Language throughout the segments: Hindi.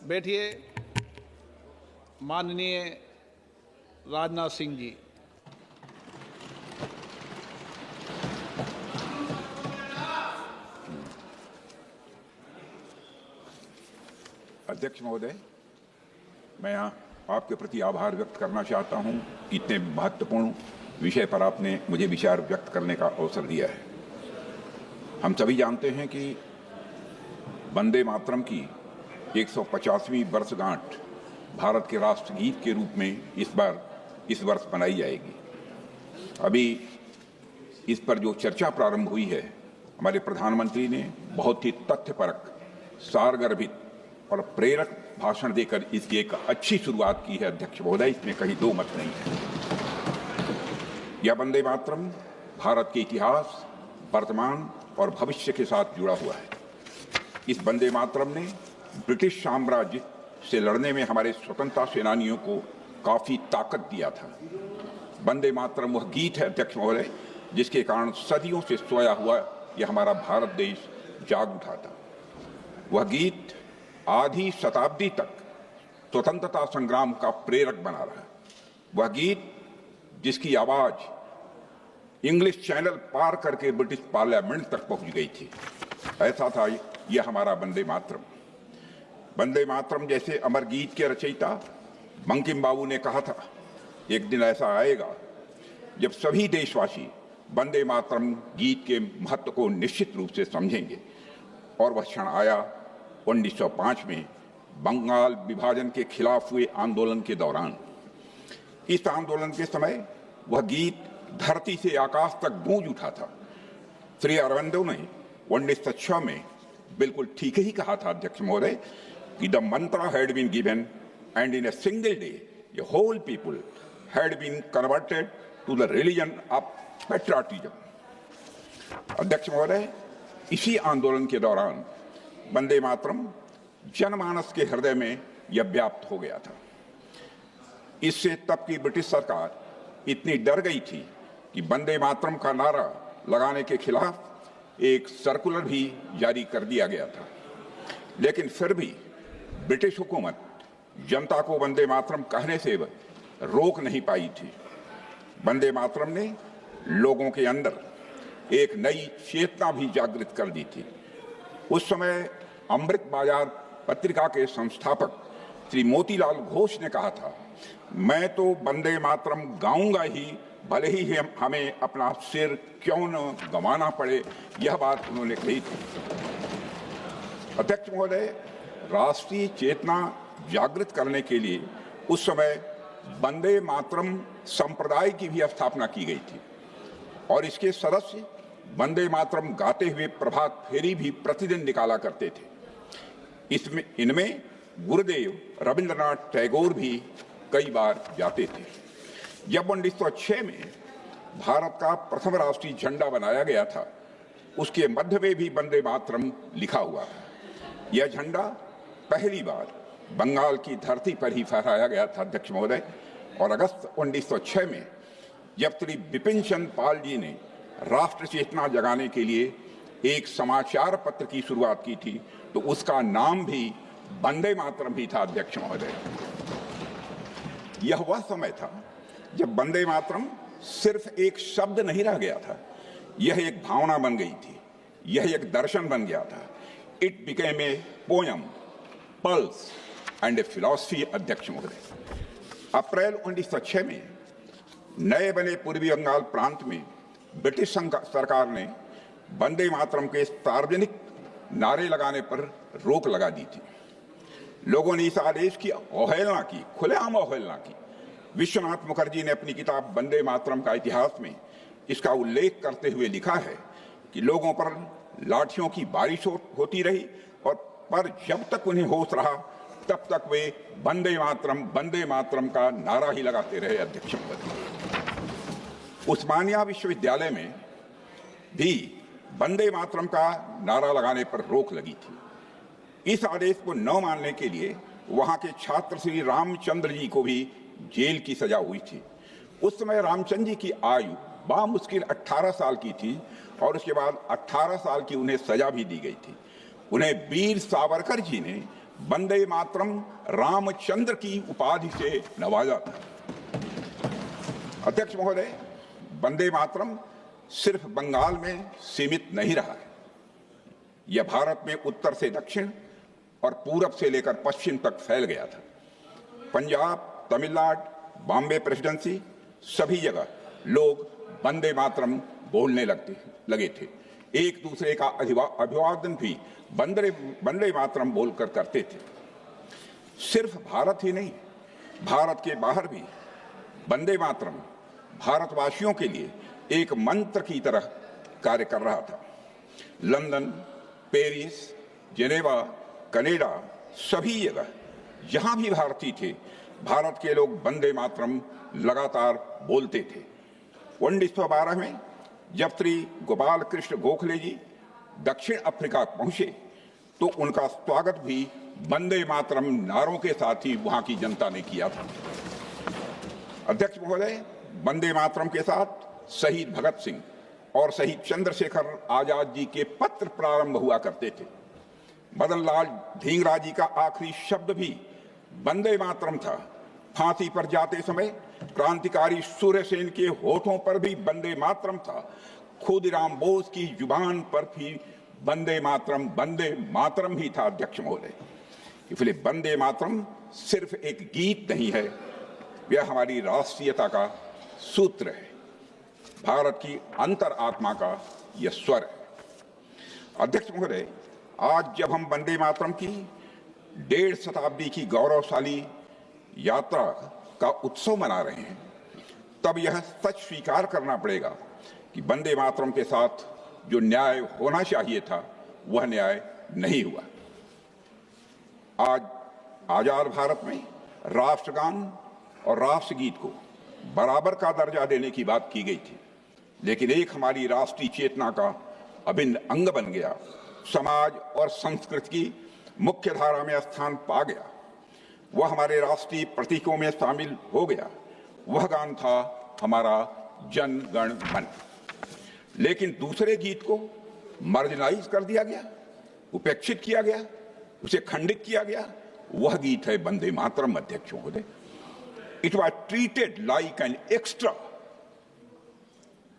बैठिए। माननीय राजनाथ सिंह जी। अध्यक्ष महोदय, मैं आपके प्रति आभार व्यक्त करना चाहता हूं कि इतने महत्वपूर्ण विषय पर आपने मुझे विचार व्यक्त करने का अवसर दिया है। हम सभी जानते हैं कि वंदे मातरम की 150वीं वर्षगांठ भारत के राष्ट्रगीत के रूप में इस वर्ष मनाई जाएगी। अभी इस पर जो चर्चा प्रारंभ हुई है, हमारे प्रधानमंत्री ने बहुत ही तथ्यपरक, सारगर्भित और प्रेरक भाषण देकर इसकी एक अच्छी शुरुआत की है। अध्यक्ष महोदय, इसमें कहीं दो मत नहीं है। यह वंदे मातरम भारत के इतिहास, वर्तमान और भविष्य के साथ जुड़ा हुआ है। इस वंदे मातरम ने ब्रिटिश साम्राज्य से लड़ने में हमारे स्वतंत्रता सेनानियों को काफी ताकत दिया था। वंदे मातरम वह गीत है, अध्यक्ष महोदय, जिसके कारण सदियों से सोया हुआ यह हमारा भारत देश जाग उठा था। वह गीत आधी शताब्दी तक स्वतंत्रता संग्राम का प्रेरक बना रहा। वह गीत जिसकी आवाज इंग्लिश चैनल पार करके ब्रिटिश पार्लियामेंट तक पहुंच गई थी। ऐसा था यह हमारा वंदे मातरम। वंदे मातरम जैसे अमर गीत के रचयिता बंकिम बाबू ने कहा था, एक दिन ऐसा आएगा जब सभी देशवासी वंदे मातरम गीत के महत्व को निश्चित रूप से समझेंगे। और वह क्षण आया 1905 में बंगाल विभाजन के खिलाफ हुए आंदोलन के दौरान। इस आंदोलन के समय वह गीत धरती से आकाश तक गूंज उठा था। श्री अरविंदो ने 1906 में बिल्कुल ठीक ही कहा था, अध्यक्ष महोदय, कि the mantra had been given and in a single day the whole people had been converted to the religion of patriotism. अध्यक्ष महोदय, इसी आंदोलन के दौरान वंदे मातरम जनमानस के हृदय में यह व्याप्त हो गया था। इससे तब की ब्रिटिश सरकार इतनी डर गई थी कि वंदे मातरम का नारा लगाने के खिलाफ एक सर्कुलर भी जारी कर दिया गया था। लेकिन फिर भी ब्रिटिश हुकूमत जनता को वंदे मातरम कहने से रोक नहीं पाई थी। वंदे मातरम ने लोगों के अंदर एक नई चेतना भी जागृत कर दी थी। उस समय अमृत बाजार पत्रिका के संस्थापक श्री मोतीलाल घोष ने कहा था, मैं तो वंदे मातरम गाऊंगा ही, भले ही हमें अपना सिर क्यों न गंवाना पड़े। यह बात उन्होंने कही थी। अध्यक्ष महोदय, राष्ट्रीय चेतना जागृत करने के लिए उस समय वंदे मातरम संप्रदाय की भी स्थापना की गई थी और इसके सदस्य वंदे मातरम गाते हुए प्रभात फेरी भी प्रतिदिन निकाला करते थे। इनमें गुरुदेव रविंद्रनाथ टैगोर भी कई बार जाते थे। जब 1906 में भारत का प्रथम राष्ट्रीय झंडा बनाया गया था, उसके मध्य में भी वंदे मातरम लिखा हुआ है। यह झंडा पहली बार बंगाल की धरती पर ही फहराया गया था, अध्यक्ष महोदय। और अगस्त 1906 में जब श्री बिपिन चंद्र पाल जी ने राष्ट्र चेतना जगाने के लिए एक समाचार पत्र की शुरुआत की थी, तो उसका नाम भी वंदे मातरम ही था, अध्यक्ष महोदय। यह वह समय था जब वंदे मातरम सिर्फ एक शब्द नहीं रह गया था, यह एक भावना बन गई थी, यह एक दर्शन बन गया था। It became a poem, pulse and A philosophy, अध्यक्ष महोदय। अप्रैल 1906 में नए बने पूर्वी बंगाल प्रांत में ब्रिटिश सरकार ने वंदे मातरम के सार्वजनिक नारे लगाने पर रोक लगा दी थी। लोगों ने इस आदेश की अवहेलना की, खुलेआम अवहेलना की। विश्वनाथ मुखर्जी ने अपनी किताब वंदे मातरम का इतिहास में इसका उल्लेख करते हुए लिखा है कि लोगों पर लाठियों की बारिश होती रही और पर जब तक उन्हें होश रहा तब तक वे वंदे मातरम का नारा ही लगाते रहे, अध्यक्ष महोदय। उस्मानिया विश्वविद्यालय में भी वंदे मातरम का नारा लगाने पर रोक लगी थी। इस आदेश को न मानने के लिए वहां के छात्र श्री रामचंद्र जी को भी जेल की सजा हुई थी। उस समय रामचंद्र जी की आयु बामुश्किल 18 साल की थी और उसके बाद 18 साल की उन्हें सजा भी दी गई थी। उन्हें वीर सावरकर जी ने वंदे मातरम रामचंद्र की उपाधि से नवाजा था। अध्यक्ष महोदय, वंदे मातरम सिर्फ बंगाल में सीमित नहीं रहा है। यह भारत में उत्तर से दक्षिण और पूरब से लेकर पश्चिम तक फैल गया था। पंजाब, तमिलनाडु, बॉम्बे प्रेसिडेंसी, सभी जगह लोग वंदे मातरम बोलने लगे थे। एक दूसरे का अभिवादन भी वंदे मातरम बोलकर करते थे। सिर्फ भारत ही नहीं, भारत के बाहर भी वंदे मातरम भारतवासियों के लिए एक मंत्र की तरह कार्य कर रहा था। लंदन, पेरिस, जेनेवा, कनाडा, सभी जगह जहां भी भारतीय थे, भारत के लोग वंदे मातरम लगातार बोलते थे। 1912 में जब श्री गोपाल कृष्ण गोखले जी दक्षिण अफ्रीका पहुंचे तो उनका स्वागत भी वंदे मातरम नारों के साथ ही वहां की जनता ने किया था। अध्यक्ष महोदय, वंदे मातरम के साथ शहीद भगत सिंह और शहीद चंद्रशेखर आजाद जी के पत्र प्रारंभ हुआ करते थे। मदन लाल ढींगरा जी का आखिरी शब्द भी वंदे मातरम था। फांसी पर जाते समय क्रांतिकारी सूर्य सेन के होठों पर भी वंदे मातरम था। खुदीराम बोस की जुबान पर भी वंदे मातरम ही था। अध्यक्ष महोदय, इसलिए वंदे मातरम सिर्फ एक गीत नहीं है, यह हमारी राष्ट्रीयता का सूत्र है, भारत की अंतर आत्मा का यह स्वर है। अध्यक्ष महोदय, आज जब हम वंदे मातरम की 1.5 शताब्दी की गौरवशाली यात्रा का उत्सव मना रहे हैं, तब यह सच स्वीकार करना पड़ेगा कि वंदे मातरम के साथ जो न्याय होना चाहिए था वह न्याय नहीं हुआ। आज आजाद भारत में राष्ट्रगान और राष्ट्रगीत को बराबर का दर्जा देने की बात की गई थी, लेकिन एक हमारी राष्ट्रीय चेतना का अभिन्न अंग बन गया, समाज और संस्कृति की मुख्य धारा में स्थान पा गया, वह हमारे राष्ट्रीय प्रतीकों में शामिल हो गया। वह गान था हमारा जन गण मन। लेकिन दूसरे गीत को मार्जिनाइज कर दिया गया, उपेक्षित किया गया, उसे खंडित किया गया। वह गीत है वंदे मातरम। अध्यक्ष महोदय, it was treated like an extra.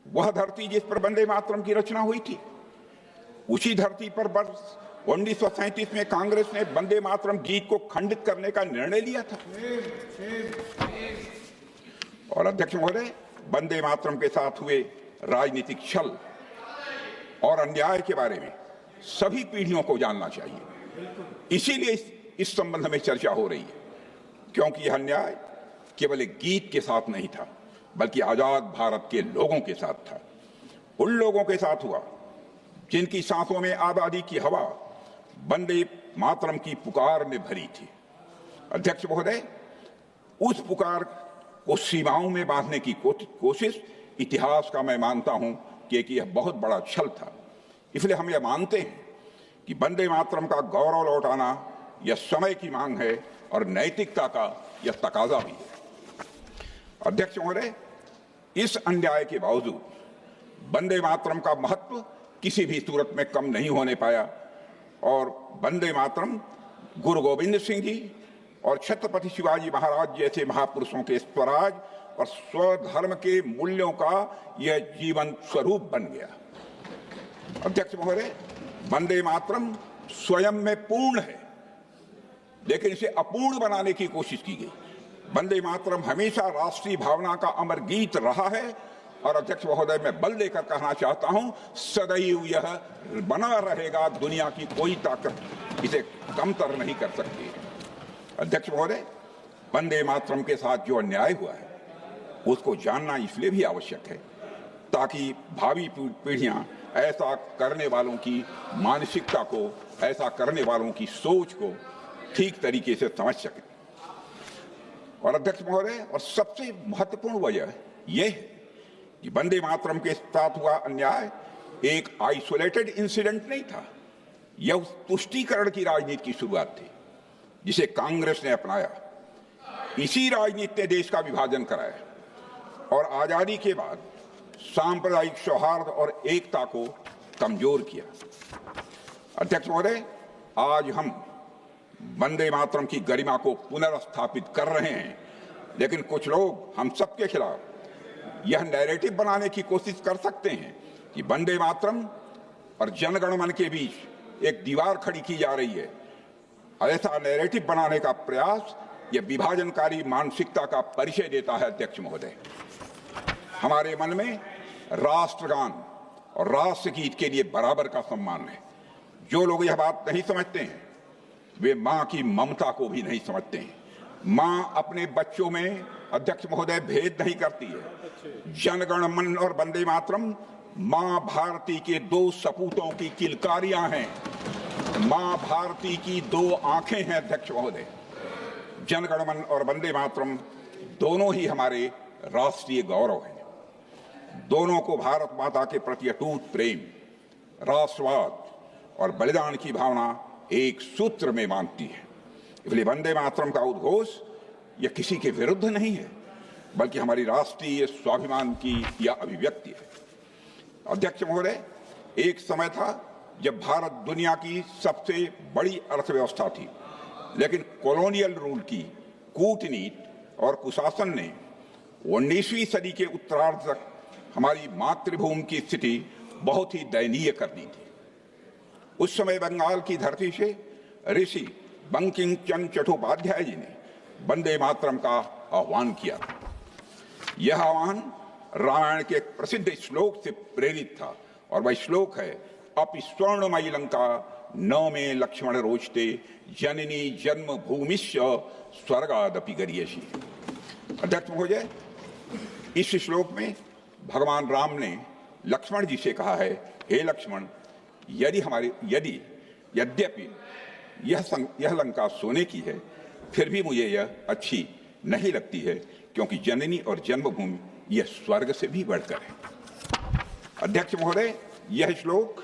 वह धरती जिस पर वंदे मातरम की रचना हुई थी, उसी धरती पर वर्ष 1937 में कांग्रेस ने वंदे मातरम गीत को खंडित करने का निर्णय लिया था। और अध्यक्ष महोदय, वंदे मातरम के साथ हुए राजनीतिक छल और अन्याय के बारे में सभी पीढ़ियों को जानना चाहिए। इसीलिए इस संबंध में चर्चा हो रही है, क्योंकि यह अन्याय केवल एक गीत के साथ नहीं था, बल्कि आजाद भारत के लोगों के साथ था। उन लोगों के साथ हुआ जिनकी सांसों में आजादी की हवा वंदे मातरम की पुकार ने भरी थी। अध्यक्ष महोदय, उस पुकार को सीमाओं में बांधने की कोशिश इतिहास का मैं मानता हूं कि यह बहुत बड़ा छल था। इसलिए हम यह मानते हैं कि वंदे मातरम का गौरव लौटाना यह समय की मांग है और नैतिकता का यह तकाजा भी है। अध्यक्ष महोदय, इस अन्याय के बावजूद वंदे मातरम का महत्व किसी भी सूरत में कम नहीं होने पाया और वंदे मातरम गुरु गोविंद सिंह जी और छत्रपति शिवाजी महाराज जैसे महापुरुषों के स्वराज और स्वधर्म के मूल्यों का यह जीवन स्वरूप बन गया। अध्यक्ष महोदय, वंदे मातरम स्वयं में पूर्ण है, लेकिन इसे अपूर्ण बनाने की कोशिश की गई। वंदे मातरम हमेशा राष्ट्रीय भावना का अमर गीत रहा है और अध्यक्ष महोदय, मैं बल देकर कहना चाहता हूं, सदैव यह बना रहेगा। दुनिया की कोई ताकत इसे कमतर नहीं कर सकती। अध्यक्ष महोदय, वंदे मातरम के साथ जो अन्याय हुआ है उसको जानना इसलिए भी आवश्यक है ताकि भावी पीढ़ियां ऐसा करने वालों की मानसिकता को, ऐसा करने वालों की सोच को ठीक तरीके से समझ सकें। और अध्यक्ष महोदय, और सबसे महत्वपूर्ण वजह यह है कि वंदे मातरम के साथ हुआ अन्याय एक आइसोलेटेड इंसिडेंट नहीं था। यह तुष्टीकरण की राजनीति की शुरुआत थी जिसे कांग्रेस ने अपनाया। इसी राजनीति ने देश का विभाजन कराया और आजादी के बाद सांप्रदायिक सौहार्द और एकता को कमजोर किया। अध्यक्ष महोदय, आज हम वंदे मातरम की गरिमा को पुनर्स्थापित कर रहे हैं, लेकिन कुछ लोग हम सबके खिलाफ यह नैरेटिव बनाने की कोशिश कर सकते हैं कि वंदे मातरम और जनगण मन के बीच एक दीवार खड़ी की जा रही है। ऐसा नैरेटिव बनाने का प्रयास यह विभाजनकारी मानसिकता का परिचय देता है। अध्यक्ष महोदय, हमारे मन में राष्ट्रगान और राष्ट्रगीत के लिए बराबर का सम्मान है। जो लोग यह बात नहीं समझते हैं वे मां की ममता को भी नहीं समझते हैं। मां अपने बच्चों में, अध्यक्ष महोदय, भेद नहीं करती है। जनगण मन और वंदे मातरम मां भारती के दो सपूतों की किलकारियां हैं। मां भारती की दो आंखें हैं। अध्यक्ष महोदय, जनगण मन और वंदे मातरम दोनों ही हमारे राष्ट्रीय गौरव हैं। दोनों को भारत माता के प्रति अटूट प्रेम, राष्ट्रवाद और बलिदान की भावना एक सूत्र में बांधती है। इसलिए वंदे मातरम का उद्घोष यह किसी के विरुद्ध नहीं है, बल्कि हमारी राष्ट्रीय स्वाभिमान की यह अभिव्यक्ति है। अध्यक्ष महोदय, एक समय था जब भारत दुनिया की सबसे बड़ी अर्थव्यवस्था थी, लेकिन कॉलोनियल रूल की कूटनीति और कुशासन ने 19वीं सदी के उत्तरार्ध तक हमारी मातृभूमि की स्थिति बहुत ही दयनीय कर दी थी। उस समय बंगाल की धरती से ऋषि बंकिम चंद्र चट्टोपाध्याय जी ने वंदे मातरम का आह्वान किया था। यह आह्वान रामायण के एक प्रसिद्ध श्लोक से प्रेरित था, और वह श्लोक है, अपि स्वर्णमयी लंका न में लक्ष्मण रोचते, जननी जन्म भूमिश्च स्वर्गादपि गरीयसी। अध्यक्ष महोदय, इस श्लोक में भगवान राम ने लक्ष्मण जी से कहा है, हे लक्ष्मण, यद्यपि यह लंका सोने की है, फिर भी मुझे यह अच्छी नहीं लगती है, क्योंकि जननी और जन्मभूमि यह स्वर्ग से भी बढ़कर है। अध्यक्ष महोदय, यह श्लोक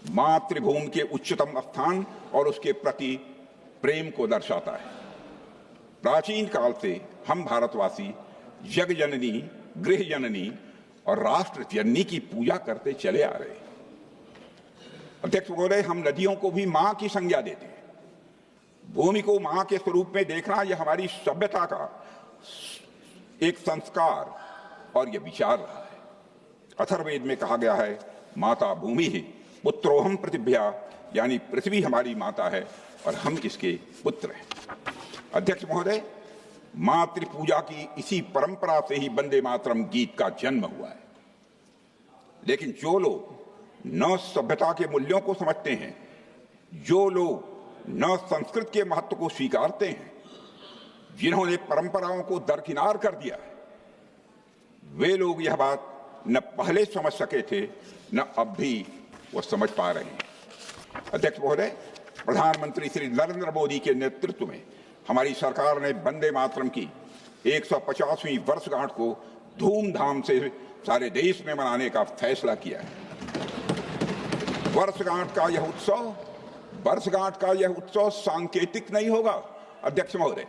मातृभूमि के उच्चतम स्थान और उसके प्रति प्रेम को दर्शाता है। प्राचीन काल से हम भारतवासी जग जननी, गृह जननी और राष्ट्र जननी की पूजा करते चले आ रहे हैं। अध्यक्ष महोदय, हम नदियों को भी मां की संज्ञा देते हैं। भूमि को मां के स्वरूप में देखना यह हमारी सभ्यता का एक संस्कार और यह विचार रहा है। अथर्ववेद में कहा गया है, माता भूमि ही पुत्रोहम पृथिव्या, यानी पृथ्वी हमारी माता है और हम इसके पुत्र हैं। अध्यक्ष महोदय, मातृ पूजा की इसी परंपरा से ही वंदे मातरम गीत का जन्म हुआ है। लेकिन जो लोग न सभ्यता के मूल्यों को समझते हैं, जो लोग न संस्कृत के महत्व को स्वीकारते हैं, जिन्होंने परंपराओं को दरकिनार कर दिया है, वे लोग यह बात न पहले समझ सके थे, न अब भी वो समझ पा रहे हैं। अध्यक्ष महोदय, प्रधानमंत्री श्री नरेंद्र मोदी के नेतृत्व में हमारी सरकार ने वंदे मातरम की 150वीं वर्षगांठ को धूमधाम से सारे देश में मनाने का फैसला किया है। वर्षगांठ का यह उत्सव सांकेतिक नहीं होगा। अध्यक्ष महोदय,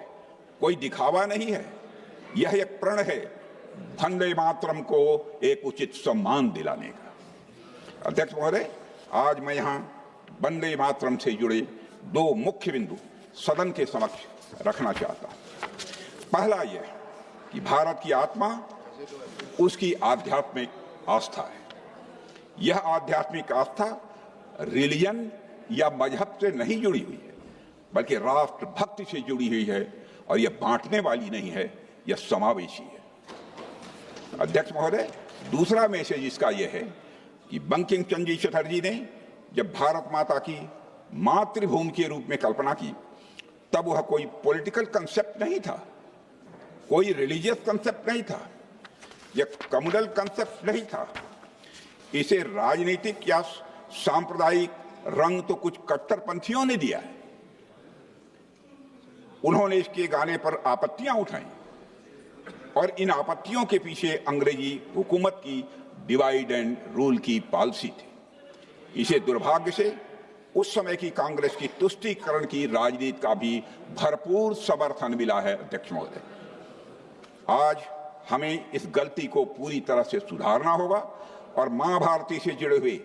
कोई दिखावा नहीं है, यह एक प्रण है वंदे मातरम को एक उचित सम्मान दिलाने का। अध्यक्ष महोदय, आज मैं यहाँ वंदे मातरम से जुड़े दो मुख्य बिंदु सदन के समक्ष रखना चाहता हूँ। पहला यह कि भारत की आत्मा उसकी आध्यात्मिक आस्था है। यह आध्यात्मिक आस्था रिलीजन या मजहब से नहीं जुड़ी हुई है, बल्कि राष्ट्र भक्ति से जुड़ी हुई है, और यह बांटने वाली नहीं है, यह समावेशी है। अध्यक्ष महोदय, दूसरा मैसेज इसका यह है कि बंकिम चंद्र चटर्जी ने जब भारत माता की मातृभूमि के रूप में कल्पना की, तब वह कोई पॉलिटिकल कंसेप्ट नहीं था, कोई रिलीजियस कंसेप्ट नहीं था, यह कम्युनल कंसेप्ट नहीं था। इसे राजनीतिक या सांप्रदायिक रंग तो कुछ कट्टरपंथियों ने दिया है। उन्होंने इसके गाने पर आपत्तियां उठाई, और इन आपत्तियों के पीछे अंग्रेजी हुकूमत की डिवाइड एंड रूल की पॉलिसी थी। इसे दुर्भाग्य से उस समय की कांग्रेस की तुष्टीकरण की राजनीति का भी भरपूर समर्थन मिला है। अध्यक्ष महोदय, आज हमें इस गलती को पूरी तरह से सुधारना होगा, और मां भारती से जुड़े हुए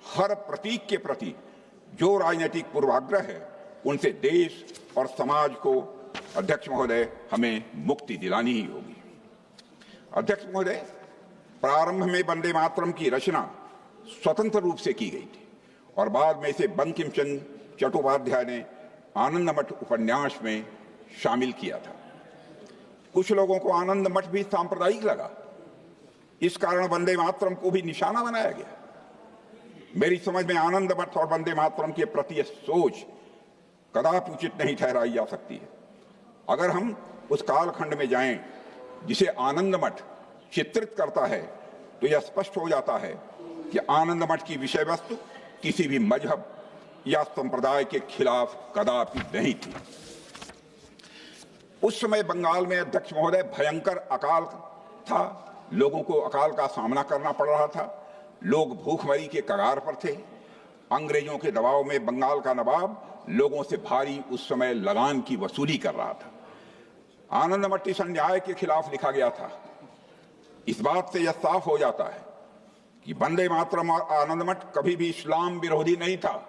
हर प्रतीक के प्रति जो राजनीतिक पूर्वाग्रह है उनसे देश और समाज को अध्यक्ष महोदय हमें मुक्ति दिलानी ही होगी। अध्यक्ष महोदय, प्रारंभ में वंदे मातरम की रचना स्वतंत्र रूप से की गई थी और बाद में इसे बंकिम चंद्र चट्टोपाध्याय ने आनंद मठ उपन्यास में शामिल किया था। कुछ लोगों को आनंद मठ भी सांप्रदायिक लगा, इस कारण वंदे मातरम को भी निशाना बनाया गया। मेरी समझ में आनंद मठ और वंदे मातरम के प्रति सोच कदापि उचित नहीं ठहराई जा सकती है। अगर हम उस कालखंड में जाएं जिसे आनंद मठ चित्रित करता है तो यह स्पष्ट हो जाता है कि आनंद मठ की विषय वस्तु किसी भी मजहब या संप्रदाय के खिलाफ कदापि नहीं थी। उस समय बंगाल में अध्यक्ष महोदय भयंकर अकाल था, लोगों को अकाल का सामना करना पड़ रहा था, लोग भूखमरी के कगार पर थे। अंग्रेजों के दबाव में बंगाल का नवाब लोगों से भारी उस समय लगान की वसूली कर रहा था। आनंद मठ इस अन्याय के खिलाफ लिखा गया था। इस बात से यह साफ हो जाता है कि वंदे मातरम और आनंद मठ कभी भी इस्लाम विरोधी नहीं था।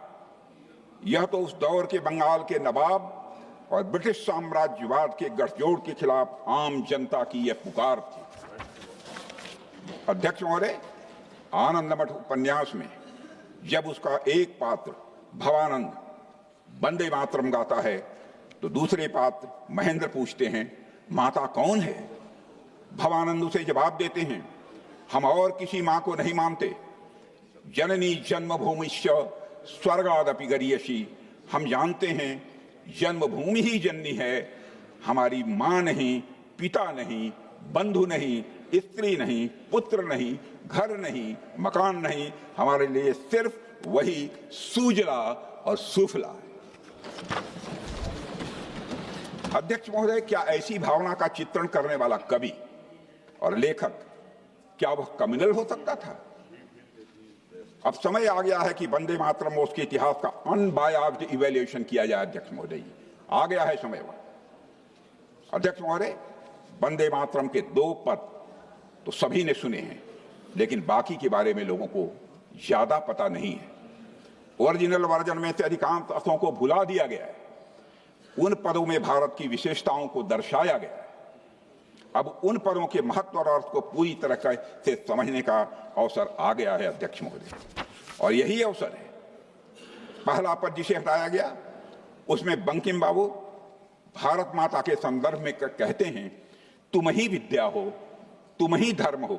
यह तो उस दौर के बंगाल के नवाब और ब्रिटिश साम्राज्यवाद के गठजोड़ के खिलाफ आम जनता की यह पुकार थी। अध्यक्ष महोदय, आनंद मठ उपन्यास में जब उसका एक पात्र भवानंद वंदे मातरम गाता है तो दूसरे पात्र महेंद्र पूछते हैं, माता कौन है? भवानंद उसे जवाब देते हैं, हम और किसी मां को नहीं मानते। जननी जन्मभूमिश्च स्वर्गादपि गरीयसी। हम जानते हैं जन्मभूमि ही जननी है, हमारी मां नहीं, पिता नहीं, बंधु नहीं, स्त्री नहीं, पुत्र नहीं, घर नहीं, मकान नहीं, हमारे लिए सिर्फ वही सुजला और सुफला है। अध्यक्ष महोदय, क्या ऐसी भावना का चित्रण करने वाला कवि और लेखक, क्या वह कम्युनल हो सकता था? अब समय आ गया है कि वंदे मातरम और उसके इतिहास का अनबायास्ड इवैल्यूएशन किया जाए। अध्यक्ष महोदय, आ गया है समय वह। अध्यक्ष महोदय, वंदे मातरम के 2 पद तो सभी ने सुने हैं, लेकिन बाकी के बारे में लोगों को ज्यादा पता नहीं है। ओरिजिनल वर्जन में से अधिकांश अर्थों को भुला दिया गया है। उन पदों में भारत की विशेषताओं को दर्शाया गया है। अब उन पदों के महत्व और अर्थ को पूरी तरह से समझने का अवसर आ गया है अध्यक्ष महोदय, और यही अवसर है। पहला पद जिसे हटाया गया उसमें बंकिम बाबू भारत माता के संदर्भ में कहते हैं, तुम ही विद्या हो, तुम ही धर्म हो,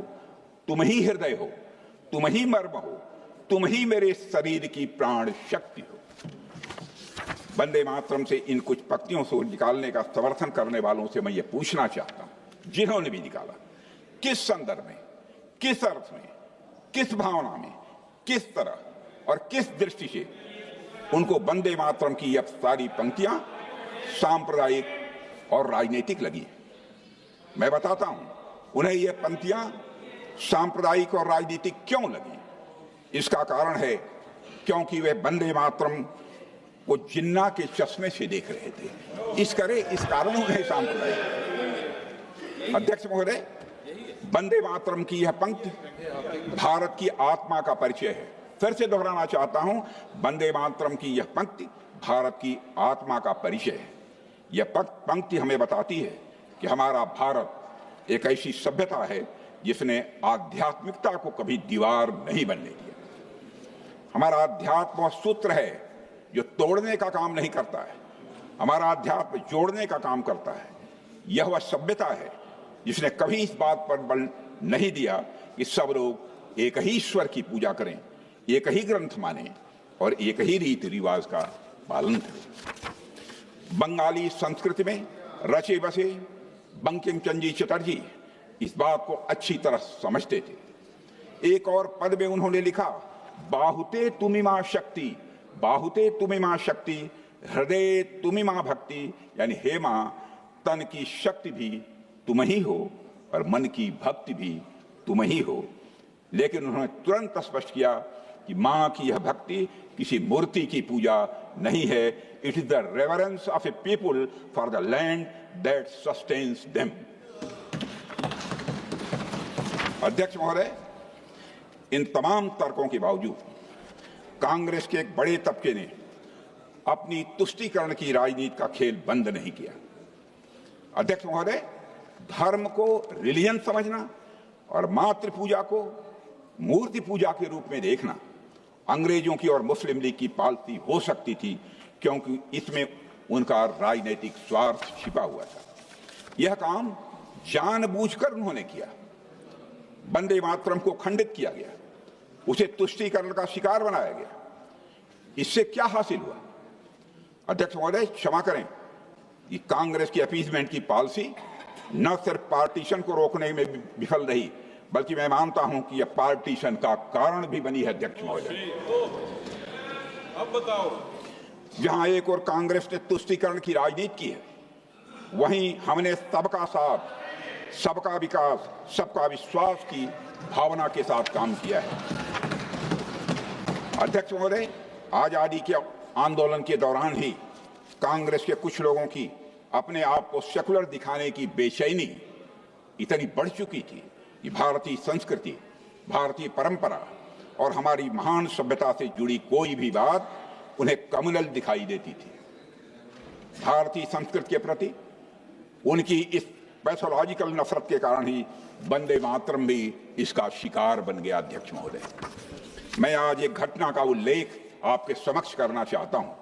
तुम ही हृदय हो, तुम ही मर्म हो, तुम ही मेरे शरीर की प्राण शक्ति हो। वंदे मातरम से इन कुछ पंक्तियों से निकालने का समर्थन करने वालों से मैं ये पूछना चाहता हूं, जिन्होंने भी निकाला, किस संदर्भ में, किस अर्थ में, किस भावना में, किस तरह और किस दृष्टि से उनको वंदे मातरम की यह सारी पंक्तियां सांप्रदायिक और राजनीतिक लगी? मैं बताता हूं उन्हें यह पंक्तियां सांप्रदायिक और राजनीतिक क्यों लगी। इसका कारण है क्योंकि वे वंदे मातरम को जिन्ना के चश्मे से देख रहे थे। इस कारण उन्हें सांप्रदायिक। अध्यक्ष महोदय, वंदे मातरम की यह पंक्ति भारत की आत्मा का परिचय है। फिर से दोहराना चाहता हूं, वंदे मातरम की यह पंक्ति भारत की आत्मा का परिचय है। यह पंक्ति हमें बताती है कि हमारा भारत एक ऐसी सभ्यता है जिसने आध्यात्मिकता को कभी दीवार नहीं बनने दिया। हमारा अध्यात्म वह सूत्र है जो तोड़ने का काम नहीं करता है, हमारा अध्यात्म जोड़ने का काम करता है। यह वह सभ्यता है जिसने कभी इस बात पर बल नहीं दिया कि सब लोग एक ही ईश्वर की पूजा करें, एक ही ग्रंथ माने और एक ही रीति रिवाज का पालन करें। बंगाली संस्कृति में रचे बसे बंकिम चंद्र चटर्जी इस बात को अच्छी तरह समझते थे। एक और पद में उन्होंने लिखा, बाहुते तुमिमा शक्ति, बाहुते तुमिमा शक्ति, हृदय तुमिमा भक्ति, यानी हे मां, तन की शक्ति भी तुम ही हो और मन की भक्ति भी तुम ही हो। लेकिन उन्होंने तुरंत स्पष्ट किया कि मां की यह भक्ति किसी मूर्ति की पूजा नहीं है। It is the reverence of A people for the land that sustains them. अध्यक्ष महोदय, इन तमाम तर्कों के बावजूद कांग्रेस के एक बड़े तबके ने अपनी तुष्टीकरण की राजनीति का खेल बंद नहीं किया। अध्यक्ष महोदय, धर्म को रिलीजन समझना और मातृ पूजा को मूर्ति पूजा के रूप में देखना अंग्रेजों की और मुस्लिम लीग की पॉलिसी हो सकती थी, क्योंकि इसमें उनका राजनीतिक स्वार्थ छिपा हुआ था। यह काम जानबूझकर उन्होंने किया। वंदे मातरम को खंडित किया गया, उसे तुष्टीकरण का शिकार बनाया गया। इससे क्या हासिल हुआ? अध्यक्ष महोदय, क्षमा करें, ये कांग्रेस की अपीजमेंट की पॉलिसी न सिर्फ पार्टीशन को रोकने में विफल रही, बल्कि मैं मानता हूं कि यह पार्टीशन का कारण भी बनी है। अध्यक्ष महोदय, अब बताओ, जहां एक और कांग्रेस ने तुष्टीकरण की राजनीति की है, वहीं हमने सबका साथ, सबका विकास, सबका विश्वास की भावना के साथ काम किया है। अध्यक्ष महोदय, आजादी के आंदोलन के दौरान ही कांग्रेस के कुछ लोगों की अपने आप को सेकुलर दिखाने की बेचैनी इतनी बढ़ चुकी थी कि भारतीय संस्कृति, भारतीय परंपरा और हमारी महान सभ्यता से जुड़ी कोई भी बात उन्हें कम्युनल दिखाई देती थी। भारतीय संस्कृति के प्रति उनकी इस पैथोलॉजिकल नफरत के कारण ही वंदे मातरम भी इसका शिकार बन गया। अध्यक्ष महोदय, मैं आज एक घटना का उल्लेख आपके समक्ष करना चाहता हूं,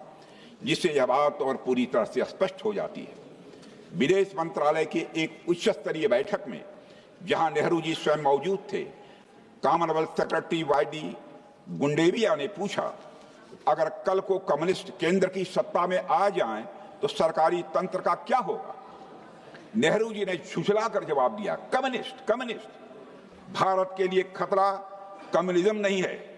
जिससे यह बात और पूरी तरह से स्पष्ट हो जाती है। विदेश मंत्रालय की एक उच्च स्तरीय बैठक में, जहां नेहरू जी स्वयं मौजूद थे, कॉमनवेल्थ सेक्रेटरी वाईडी गुंडेविया ने पूछा, अगर कल को कम्युनिस्ट केंद्र की सत्ता में आ जाएं तो सरकारी तंत्र का क्या होगा? नेहरू जी ने झुठलाकर जवाब दिया, कम्युनिस्ट कम्युनिस्ट। भारत के लिए खतरा कम्युनिज्म नहीं है,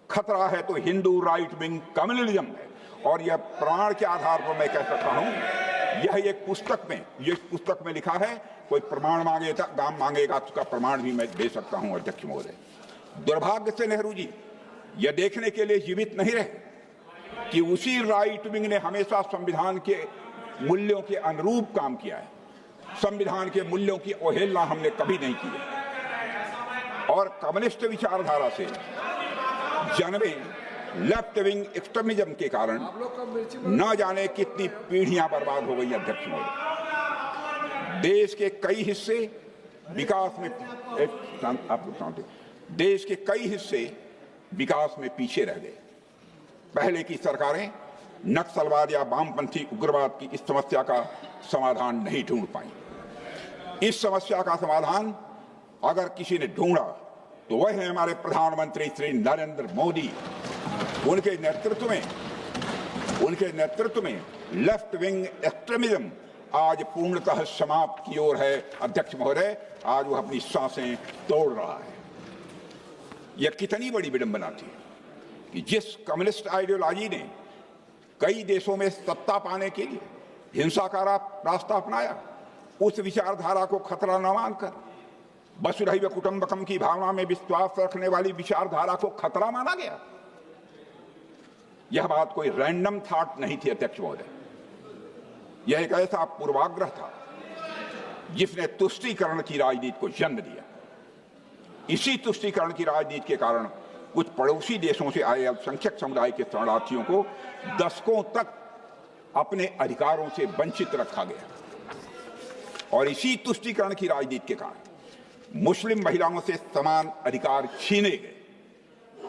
खतरा है तो हिंदू राइट विंग कम्युनिज्म है। और यह प्रमाण के आधार पर मैं कह सकता हूं, यह एक पुस्तक में लिखा है। कोई प्रमाण मांगेगा, दाम मांगेगा, उसका प्रमाण भी मैं दे सकता हूं। अध्यक्ष महोदय, दुर्भाग्य से नेहरू जी यह देखने के लिए जीवित नहीं रहे कि उसी राइट विंग ने हमेशा संविधान के मूल्यों के अनुरूप काम किया है। संविधान के मूल्यों की अवहेलना हमने कभी नहीं की है। और कम्युनिस्ट विचारधारा से जन्मे लेफ्ट विंग एक्सट्रीमिज्म के कारण न जाने कितनी पीढ़ियां बर्बाद हो गई। अध्यक्ष महोदय, देश के कई हिस्से विकास में देश के कई हिस्से विकास में पीछे रह गए। पहले की सरकारें नक्सलवाद या वामपंथी उग्रवाद की इस समस्या का समाधान नहीं ढूंढ पाई। इस समस्या का समाधान अगर किसी ने ढूंढा तो वह है हमारे प्रधानमंत्री श्री नरेंद्र मोदी। उनके नेतृत्व में लेफ्ट विंग एक्सट्रीमिज्म आज पूर्णतः समाप्त की ओर है। अध्यक्ष महोदय, आज वह अपनी सांसें तोड़ रहा है। यह कितनी बड़ी विडंबना थी कि जिस कम्युनिस्ट आइडियोलॉजी ने कई देशों में सत्ता पाने के लिए हिंसा का रास्ता अपनाया, उस विचारधारा को खतरा न मानकर वसुधैव कुटुंबकम की भावना में विश्वास रखने वाली विचारधारा को खतरा माना गया। यह बात कोई रैंडम थॉट नहीं थी। अध्यक्ष महोदय, यह एक ऐसा पूर्वाग्रह था जिसने तुष्टीकरण की राजनीति को जन्म दिया। इसी तुष्टीकरण की राजनीति के कारण कुछ पड़ोसी देशों से आए अल्पसंख्यक समुदाय के शरणार्थियों को दशकों तक अपने अधिकारों से वंचित रखा गया। और इसी तुष्टीकरण की राजनीति के कारण मुस्लिम महिलाओं से समान अधिकार छीने गए।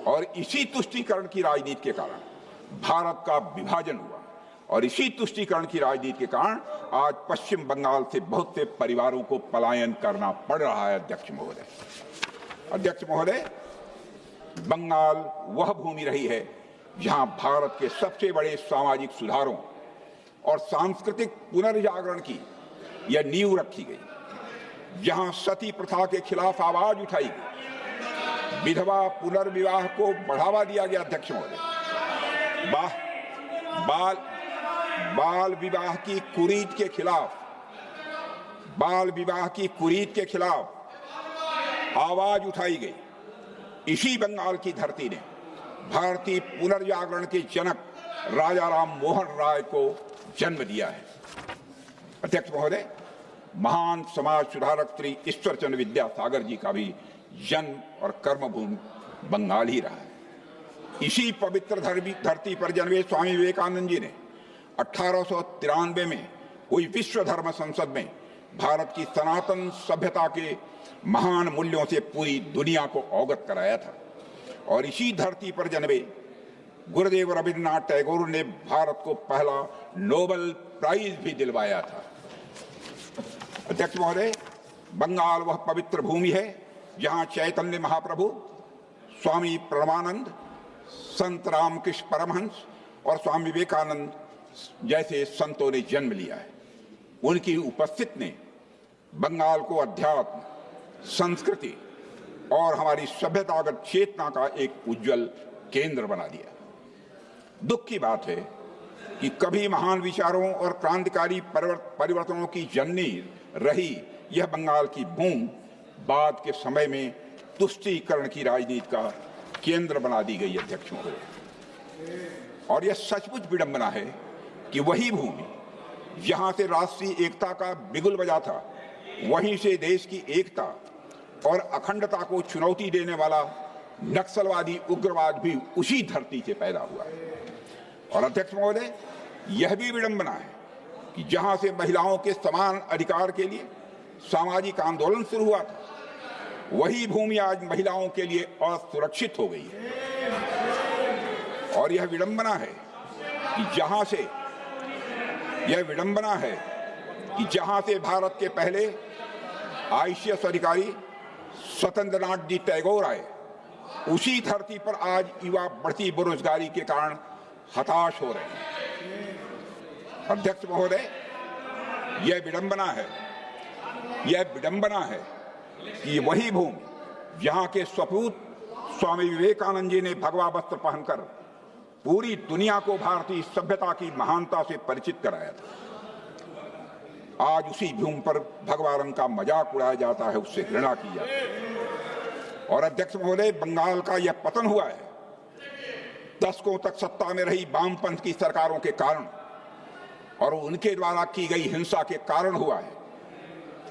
और इसी तुष्टीकरण की राजनीति के कारण भारत का विभाजन हुआ। और इसी तुष्टीकरण की राजनीति के कारण आज पश्चिम बंगाल से बहुत से परिवारों को पलायन करना पड़ रहा है। अध्यक्ष महोदय, बंगाल वह भूमि रही है जहां भारत के सबसे बड़े सामाजिक सुधारों और सांस्कृतिक पुनर्जागरण की यह नींव रखी गई, जहां सती प्रथा के खिलाफ आवाज उठाई गई, विधवा पुनर्विवाह को बढ़ावा दिया गया। अध्यक्ष महोदय, बाल विवाह की कुरीति के खिलाफ आवाज उठाई गई। इसी बंगाल की धरती ने भारतीय पुनर्जागरण के जनक राजा राम मोहन राय को जन्म दिया है। अध्यक्ष महोदय, महान समाज सुधारक श्री ईश्वर चंद्र विद्यासागर जी का भी जन्म और कर्मभूमि बंगाल ही रहा है। इसी पवित्र धरती पर जन्मे स्वामी विवेकानंद जी ने 1893 में हुई विश्व धर्म संसद में भारत की सनातन सभ्यता के महान मूल्यों से पूरी दुनिया को अवगत कराया था। और इसी धरती पर जन्मे गुरुदेव रविन्द्रनाथ टैगोर ने भारत को पहला नोबेल प्राइज भी दिलवाया था। अध्यक्ष महोदय, बंगाल वह पवित्र भूमि है जहां चैतन्य महाप्रभु, स्वामी प्रणवानंद, संत रामकृष्ण परमहंस और स्वामी विवेकानंद जैसे संतों ने जन्म लिया है। उनकी उपस्थिति ने बंगाल को अध्यात्म, संस्कृति और हमारी सभ्यतागत चेतना का एक उज्जवल केंद्र बना दिया। दुख की बात है कि कभी महान विचारों और क्रांतिकारी परिवर्तनों की जननी रही यह बंगाल की भूमि बाद के समय में तुष्टीकरण की राजनीति का केंद्र बना दी गई। अध्यक्ष महोदय, और यह सचमुच विडंबना है कि वही भूमि जहां से राष्ट्रीय एकता का बिगुल बजा था, वहीं से देश की एकता और अखंडता को चुनौती देने वाला नक्सलवादी उग्रवाद भी उसी धरती से पैदा हुआ है। और अध्यक्ष महोदय, यह भी विडंबना है कि जहां से महिलाओं के समान अधिकार के लिए सामाजिक आंदोलन शुरू हुआ था, वही भूमि आज महिलाओं के लिए असुरक्षित हो गई है। और यह विडंबना है कि जहां से भारत के पहले आईसीएस अधिकारी स्वतंत्रनाथ जी टैगोर आए, उसी धरती पर आज युवा बढ़ती बेरोजगारी के कारण हताश हो रहे हैं। अध्यक्ष महोदय, यह विडंबना है कि वही भूमि जहां के सपूत स्वामी विवेकानंद जी ने भगवा वस्त्र पहनकर पूरी दुनिया को भारतीय सभ्यता की महानता से परिचित कराया था, आज उसी भूमि पर भगवा रंग का मजाक उड़ाया जाता है, उससे घृणा की जाती है। और अध्यक्ष महोदय, बंगाल का यह पतन हुआ है दशकों तक सत्ता में रही वामपंथ की सरकारों के कारण और उनके द्वारा की गई हिंसा के कारण हुआ है।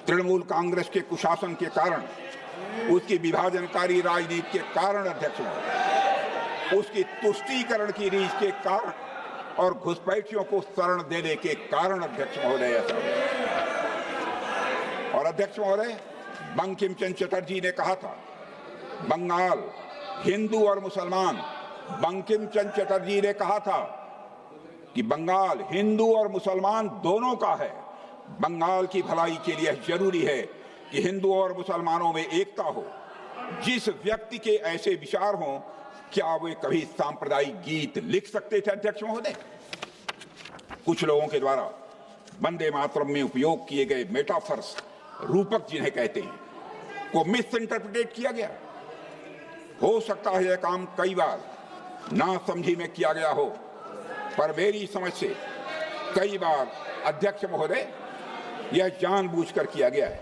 तृणमूल कांग्रेस के कुशासन के कारण, उसकी विभाजनकारी राजनीति के कारण, अध्यक्ष महोदय, उसकी तुष्टीकरण की रीत के कारण और घुसपैठियों को शरण देने के कारण, अध्यक्ष महोदय, ऐसा हुआ। और अध्यक्ष महोदय, बंकिम चंद्र चटर्जी ने कहा था, बंगाल हिंदू और मुसलमान, बंकिम चंद्र चटर्जी ने कहा था कि बंगाल हिंदू और मुसलमान दोनों का है। बंगाल की भलाई के लिए जरूरी है कि हिंदू और मुसलमानों में एकता हो। जिस व्यक्ति के ऐसे विचार हों, क्या वे कभी सांप्रदायिक गीत लिख सकते थे? अध्यक्ष महोदय, कुछ लोगों के द्वारा वंदे मातरम में उपयोग किए गए मेटाफर्स, रूपक जिन्हें कहते हैं, को मिस इंटरप्रिटेट किया गया। हो सकता है यह काम कई बार ना समझी में किया गया हो, पर मेरी समझ से कई बार, अध्यक्ष महोदय, यह जानबूझकर किया गया है।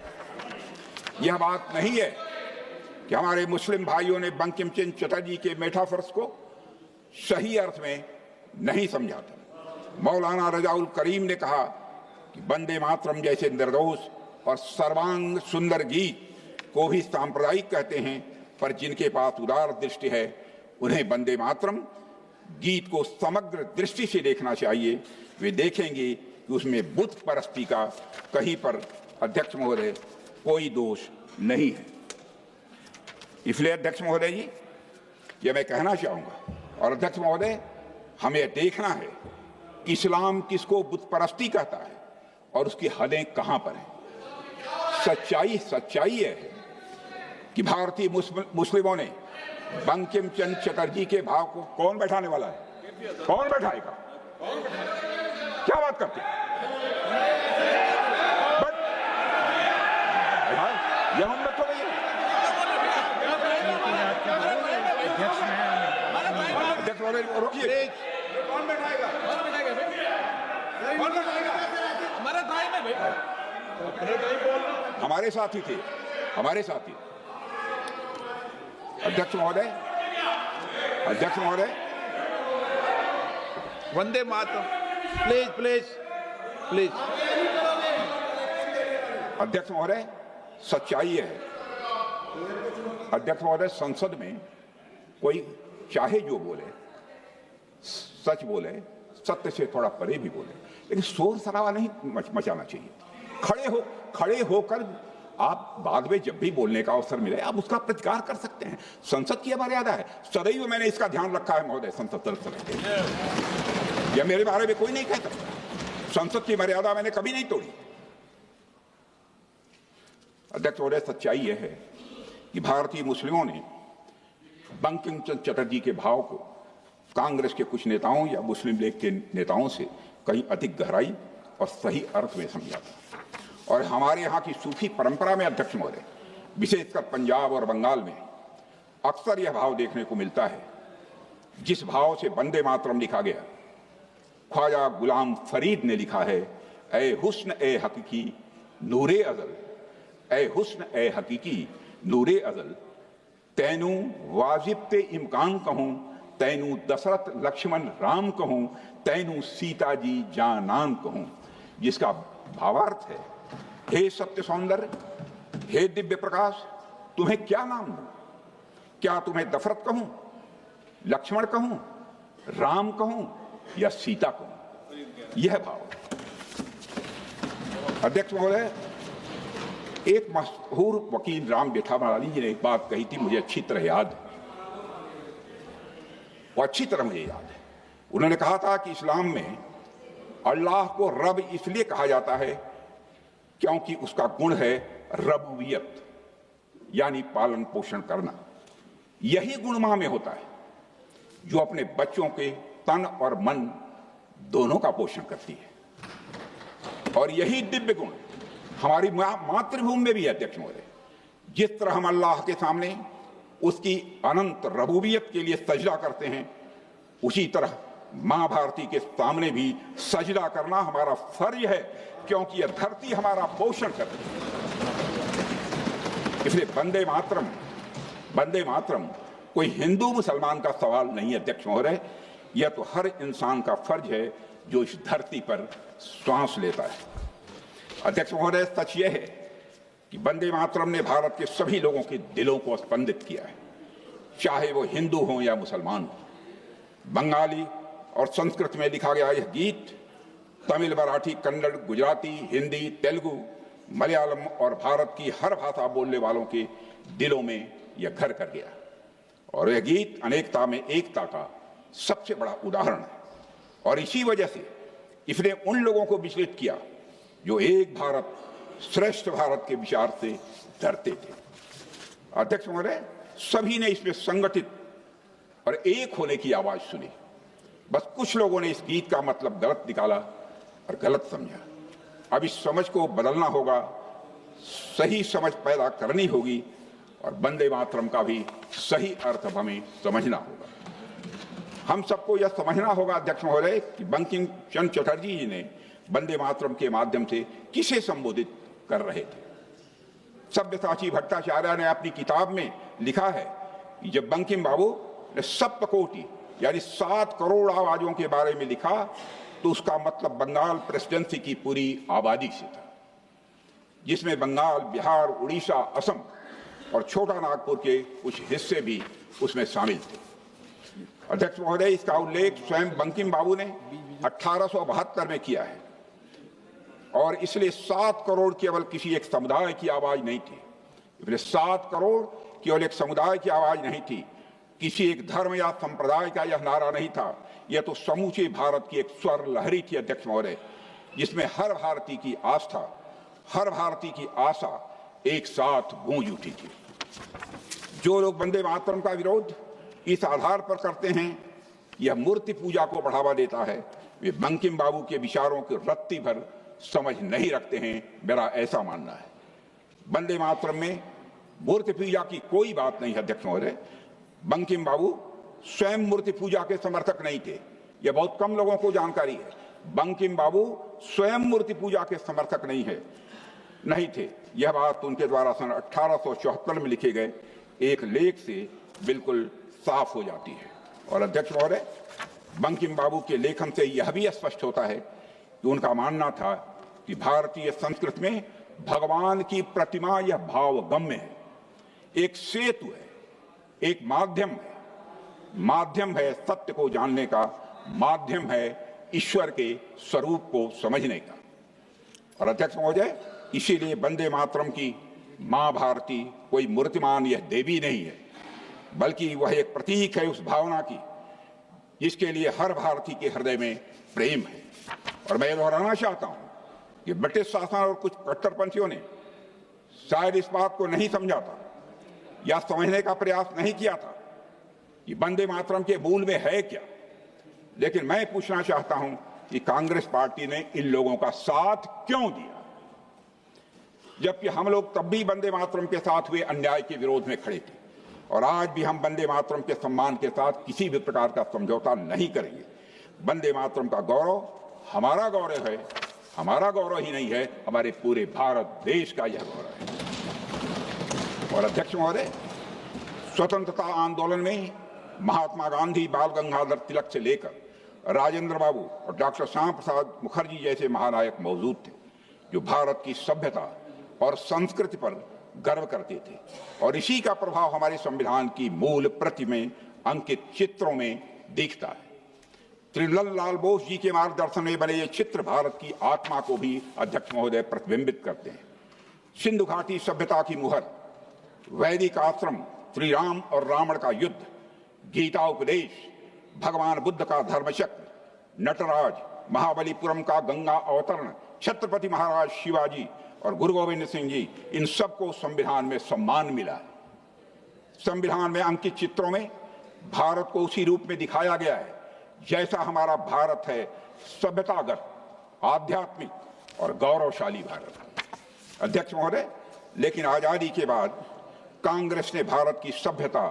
यह बात नहीं है कि हमारे मुस्लिम भाइयों ने बंकिम चंद्र चटर्जी के मेटाफर्स को सही अर्थ में नहीं समझा था। मौलाना रजाउल करीम ने कहा कि वंदे मातरम जैसे निर्दोष और सर्वांग सुंदर गीत को भी सांप्रदायिक कहते हैं, पर जिनके पास उदार दृष्टि है उन्हें वंदे मातरम गीत को समग्र दृष्टि से देखना चाहिए। वे देखेंगे कि उसमें बुत परस्ती का कहीं पर, अध्यक्ष महोदय, कोई दोष नहीं है। इसलिए अध्यक्ष महोदय जी, यह मैं कहना चाहूंगा, और अध्यक्ष महोदय, हमें देखना है कि इस्लाम किसको बुत परस्ती कहता है और उसकी हदें कहां पर हैं। सच्चाई है कि भारतीय मुस्लिमों ने बंकिम चंद्र चटर्जी के भाव को कौन बैठाने वाला है? कौन बैठाएगा? क्या बात करते हैं? यह हम तो नहीं। अध्यक्ष महोदय, रोकिए। कौन बैठाएगा? हमारे भाई में हमारे साथी थे, हमारे साथी। अध्यक्ष महोदय, वंदे मातरम, प्लीज। अध्यक्ष महोदय, सच्चाई है। अध्यक्ष महोदय, संसद में कोई चाहे जो बोले, सच बोले, सत्य से थोड़ा परे भी बोले, लेकिन शोर शराबा नहीं मचाना चाहिए। खड़े होकर आप बाद में जब भी बोलने का अवसर मिले आप उसका प्रतिकार कर सकते हैं। संसद की मर्यादा है, सदैव मैंने इसका ध्यान रखा है महोदय। संसद यह मेरे बारे में कोई नहीं कह सकता, संसद की मर्यादा मैंने कभी नहीं तोड़ी। अध्यक्ष महोदय, सच्चाई यह है कि भारतीय मुस्लिमों ने बंकिम चंद्र चटर्जी के भाव को कांग्रेस के कुछ नेताओं या मुस्लिम लीग के नेताओं से कहीं अधिक गहराई और सही अर्थ में समझा था। और हमारे यहाँ की सूफी परंपरा में अध्यक्ष महोदय, विशेषकर पंजाब और बंगाल में अक्सर यह भाव देखने को मिलता है जिस भाव से वंदे मातरम लिखा गया। ख्वाजा गुलाम फरीद ने लिखा है, ए हुस्न ए हकीकी नूरे अजल, ए हुस्न ए हकीकी नूरे अजल, तैनू वाजिब ते इमकान कहूं, तैनू दशरथ लक्ष्मण राम कहूं, तैनू सीता जी जानान कहूं। जिसका भावार्थ है, हे सत्य सौंदर्य, हे दिव्य प्रकाश, तुम्हें क्या नाम दूं? क्या तुम्हें दशरथ कहूं, लक्ष्मण कहूं, राम कहूं या सीता कहूं? यह भाव। अध्यक्ष महोदय, एक मशहूर वकील राम जेठामलानी जी ने एक बात कही थी, मुझे अच्छी तरह याद है, वो अच्छी तरह मुझे याद है। उन्होंने कहा था कि इस्लाम में अल्लाह को रब इसलिए कहा जाता है क्योंकि उसका गुण है रबूबियत, यानी पालन पोषण करना। यही गुण मां में होता है जो अपने बच्चों के तन और मन दोनों का पोषण करती है। और यही दिव्य गुण हमारी मातृभूमि में भी है अध्यक्ष महोदय। जिस तरह हम अल्लाह के सामने उसकी अनंत रबूबियत के लिए सजदा करते हैं, उसी तरह मां भारती के सामने भी सजदा करना हमारा फर्ज है, क्योंकि यह धरती हमारा पोषण करती है। इसलिए वंदे मातरम कोई हिंदू मुसलमान का सवाल नहीं है अध्यक्ष महोदय, यह तो हर इंसान का फर्ज है जो इस धरती पर श्वास लेता है। अध्यक्ष महोदय, सच यह है कि वंदे मातरम ने भारत के सभी लोगों के दिलों को स्पंदित किया है, चाहे वो हिंदू हो या मुसलमान हो। बंगाली और संस्कृत में लिखा गया यह गीत तमिल, मराठी, कन्नड़, गुजराती, हिंदी, तेलुगु, मलयालम और भारत की हर भाषा बोलने वालों के दिलों में यह घर कर गया। और यह गीत अनेकता में एकता का सबसे बड़ा उदाहरण है। और इसी वजह से इसने उन लोगों को विचलित किया जो एक भारत श्रेष्ठ भारत के विचार से डरते थे। अध्यक्ष महोदय, सभी ने इसमें संगठित और एक होने की आवाज सुनी। बस कुछ लोगों ने इस गीत का मतलब गलत निकाला और गलत समझा। अब इस समझ को बदलना होगा, सही समझ पैदा करनी होगी और वंदे मातरम का भी सही अर्थ हमें समझना होगा। हम सबको यह समझना होगा अध्यक्ष महोदय कि बंकिम चंद्र चटर्जी जी ने वंदे मातरम के माध्यम से किसे संबोधित कर रहे थे। सब्यसाची भट्टाचार्य ने अपनी किताब में लिखा है कि जब बंकिम बाबू ने सप्तकोटि यानी 7 करोड़ आवाजों के बारे में लिखा तो उसका मतलब बंगाल प्रेसिडेंसी की पूरी आबादी से था, जिसमें बंगाल, बिहार, उड़ीसा, असम और छोटा नागपुर के कुछ हिस्से भी उसमें शामिल थे। अध्यक्ष महोदय, इसका उल्लेख स्वयं बंकिम बाबू ने 1872 में किया है। और इसलिए 7 करोड़ केवल किसी एक समुदाय की आवाज नहीं थी। इसलिए 7 करोड़ केवल एक समुदाय की आवाज नहीं थी, किसी एक धर्म या संप्रदाय का यह नारा नहीं था। यह तो समूचे भारत की एक स्वर लहरी थी अध्यक्ष महोदय, जिसमें हर भारतीय की आस्था, हर भारतीय की आशा एक साथ गूंज उठी थी। जो लोग वंदे मातरम का विरोध इस आधार पर करते हैं यह मूर्ति पूजा को बढ़ावा देता है, वे बंकिम बाबू के विचारों की रत्ती भर समझ नहीं रखते हैं, मेरा ऐसा मानना है। वंदे मातरम में मूर्ति पूजा की कोई बात नहीं है अध्यक्ष महोदय। बंकिम बाबू स्वयं मूर्ति पूजा के समर्थक नहीं थे, यह बहुत कम लोगों को जानकारी है। बंकिम बाबू स्वयं मूर्ति पूजा के समर्थक नहीं थे। यह बात उनके द्वारा सन 1874 में लिखे गए एक लेख से बिल्कुल साफ हो जाती है। और अध्यक्ष महोदय, बंकिम बाबू के लेखन से यह भी स्पष्ट होता है कि उनका मानना था कि भारतीय संस्कृति में भगवान की प्रतिमा यह भावगम्य है, एक सेतु है, एक माध्यम है सत्य को जानने का, माध्यम है ईश्वर के स्वरूप को समझने का। और अध्यक्ष महोदय, इसीलिए वंदे मातरम की मां भारती कोई मूर्तिमान यह देवी नहीं है, बल्कि वह एक प्रतीक है उस भावना की जिसके लिए हर भारतीय के हृदय में प्रेम है। और मैं दोहराना चाहता हूं कि ब्रिटिश शासन और कुछ कट्टरपंथियों ने शायद इस बात को नहीं समझा था या समझने का प्रयास नहीं किया था कि वंदे मातरम के मूल में है क्या। लेकिन मैं पूछना चाहता हूं कि कांग्रेस पार्टी ने इन लोगों का साथ क्यों दिया, जबकि हम लोग तब भी वंदे मातरम के साथ हुए अन्याय के विरोध में खड़े थे और आज भी हम वंदे मातरम के सम्मान के साथ किसी भी प्रकार का समझौता नहीं करेंगे। वंदे मातरम का गौरव हमारा गौरव है, हमारा गौरव ही नहीं है, हमारे पूरे भारत देश का यह गौरव है। और अध्यक्ष महोदय, स्वतंत्रता आंदोलन में महात्मा गांधी, बाल गंगाधर तिलक से लेकर राजेंद्र बाबू और डॉक्टर श्यामा प्रसाद मुखर्जी जैसे महानायक मौजूद थे जो भारत की सभ्यता और संस्कृति पर गर्व करते थे। और इसी का प्रभाव हमारे संविधान की मूल प्रति में अंकित चित्रों में दिखता है। त्रिलल लाल बोस जी के मार्गदर्शन में बने ये चित्र भारत की आत्मा को भी अध्यक्ष महोदय प्रतिबिंबित करते हैं। सिंधु घाटी सभ्यता की मुहर, वैदिक आश्रम, श्री राम और रावण का युद्ध, गीता उपदेश, भगवान बुद्ध का धर्मचक्र, नटराज, महाबलीपुरम का गंगा अवतरण, छत्रपति महाराज शिवाजी और गुरु गोविंद सिंह जी, इन सबको संविधान में सम्मान मिला है। संविधान में अंकित चित्रों में भारत को उसी रूप में दिखाया गया है जैसा हमारा भारत है, सभ्यतागत, आध्यात्मिक और गौरवशाली भारत। अध्यक्ष महोदय, लेकिन आजादी के बाद कांग्रेस ने भारत की सभ्यता,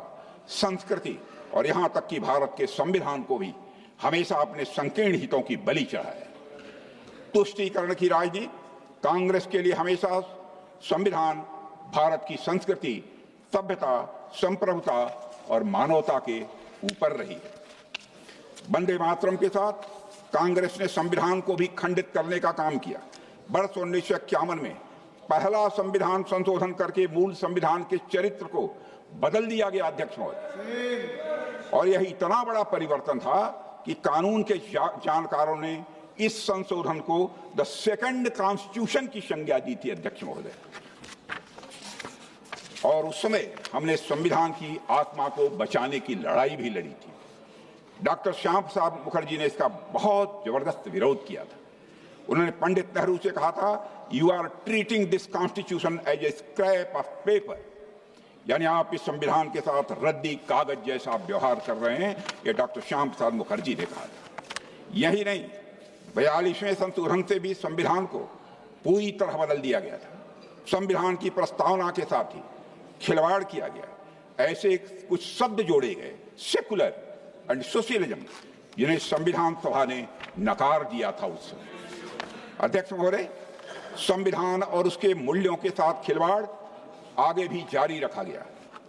संस्कृति और यहां तक कि भारत के संविधान को भी हमेशा अपने संकीर्ण हितों की बलि चढ़ाया है। तुष्टीकरण की राजनीति कांग्रेस के लिए हमेशा संविधान, भारत की संस्कृति, सभ्यता, संप्रभुता और मानवता के ऊपर रही है। वंदे मातरम के साथ कांग्रेस ने संविधान को भी खंडित करने का काम किया। वर्ष 1951 में पहला संविधान संशोधन करके मूल संविधान के चरित्र को बदल दिया गया अध्यक्ष महोदय। और यह इतना बड़ा परिवर्तन था कि कानून के जानकारों ने इस संशोधन को द सेकंड कॉन्स्टिट्यूशन की संज्ञा दी थी अध्यक्ष महोदय। और उस समय हमने संविधान की आत्मा को बचाने की लड़ाई भी लड़ी थी। डॉक्टर श्यामा प्रसाद मुखर्जी ने इसका बहुत जबरदस्त विरोध किया था। उन्होंने पंडित नेहरू से कहा था, you are treating this constitution as a scrap of paper, यानी आप इस संविधान के साथ रद्दी कागज जैसा व्यवहार कर रहे हैं। ये डॉक्टर श्यामा प्रसाद मुखर्जी ने कहा था। यही नहीं, 42वें संशोधन से भी संविधान को पूरी तरह बदल दिया गया था। संविधान की प्रस्तावना के साथ ही खिलवाड़ किया गया। ऐसे कुछ शब्द जोड़े गए, सेकुलर एंड सोशलिज्म, जिन्हें संविधान सभा ने नकार दिया था उस समय। अध्यक्ष महोदय, संविधान और उसके मूल्यों के साथ खिलवाड़ आगे भी जारी रखा गया।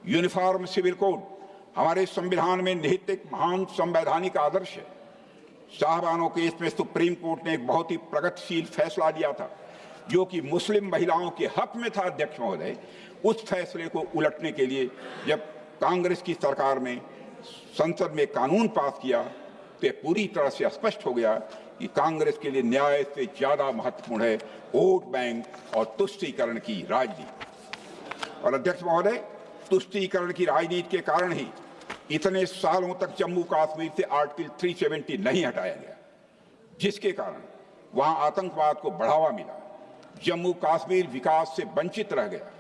यूनिफॉर्म सिविल कोड हमारे संविधान में निहित एक महान संवैधानिक आदर्श है। शाहबानो केस में सुप्रीम कोर्ट ने एक बहुत ही प्रगतिशील फैसला दिया था जो कि मुस्लिम महिलाओं के हक में था। अध्यक्ष महोदय, उस फैसले को उलटने के लिए जब कांग्रेस की सरकार में संसद में कानून पास किया तो यह पूरी तरह से स्पष्ट हो गया कि कांग्रेस के लिए न्याय से ज्यादा महत्वपूर्ण है वोट बैंक और तुष्टीकरण की राजनीति। और अध्यक्ष महोदय, तुष्टीकरण की राजनीति के कारण ही इतने सालों तक जम्मू कश्मीर से आर्टिकल 370 नहीं हटाया गया, जिसके कारण वहां आतंकवाद को बढ़ावा मिला, जम्मू कश्मीर विकास से वंचित रह गया।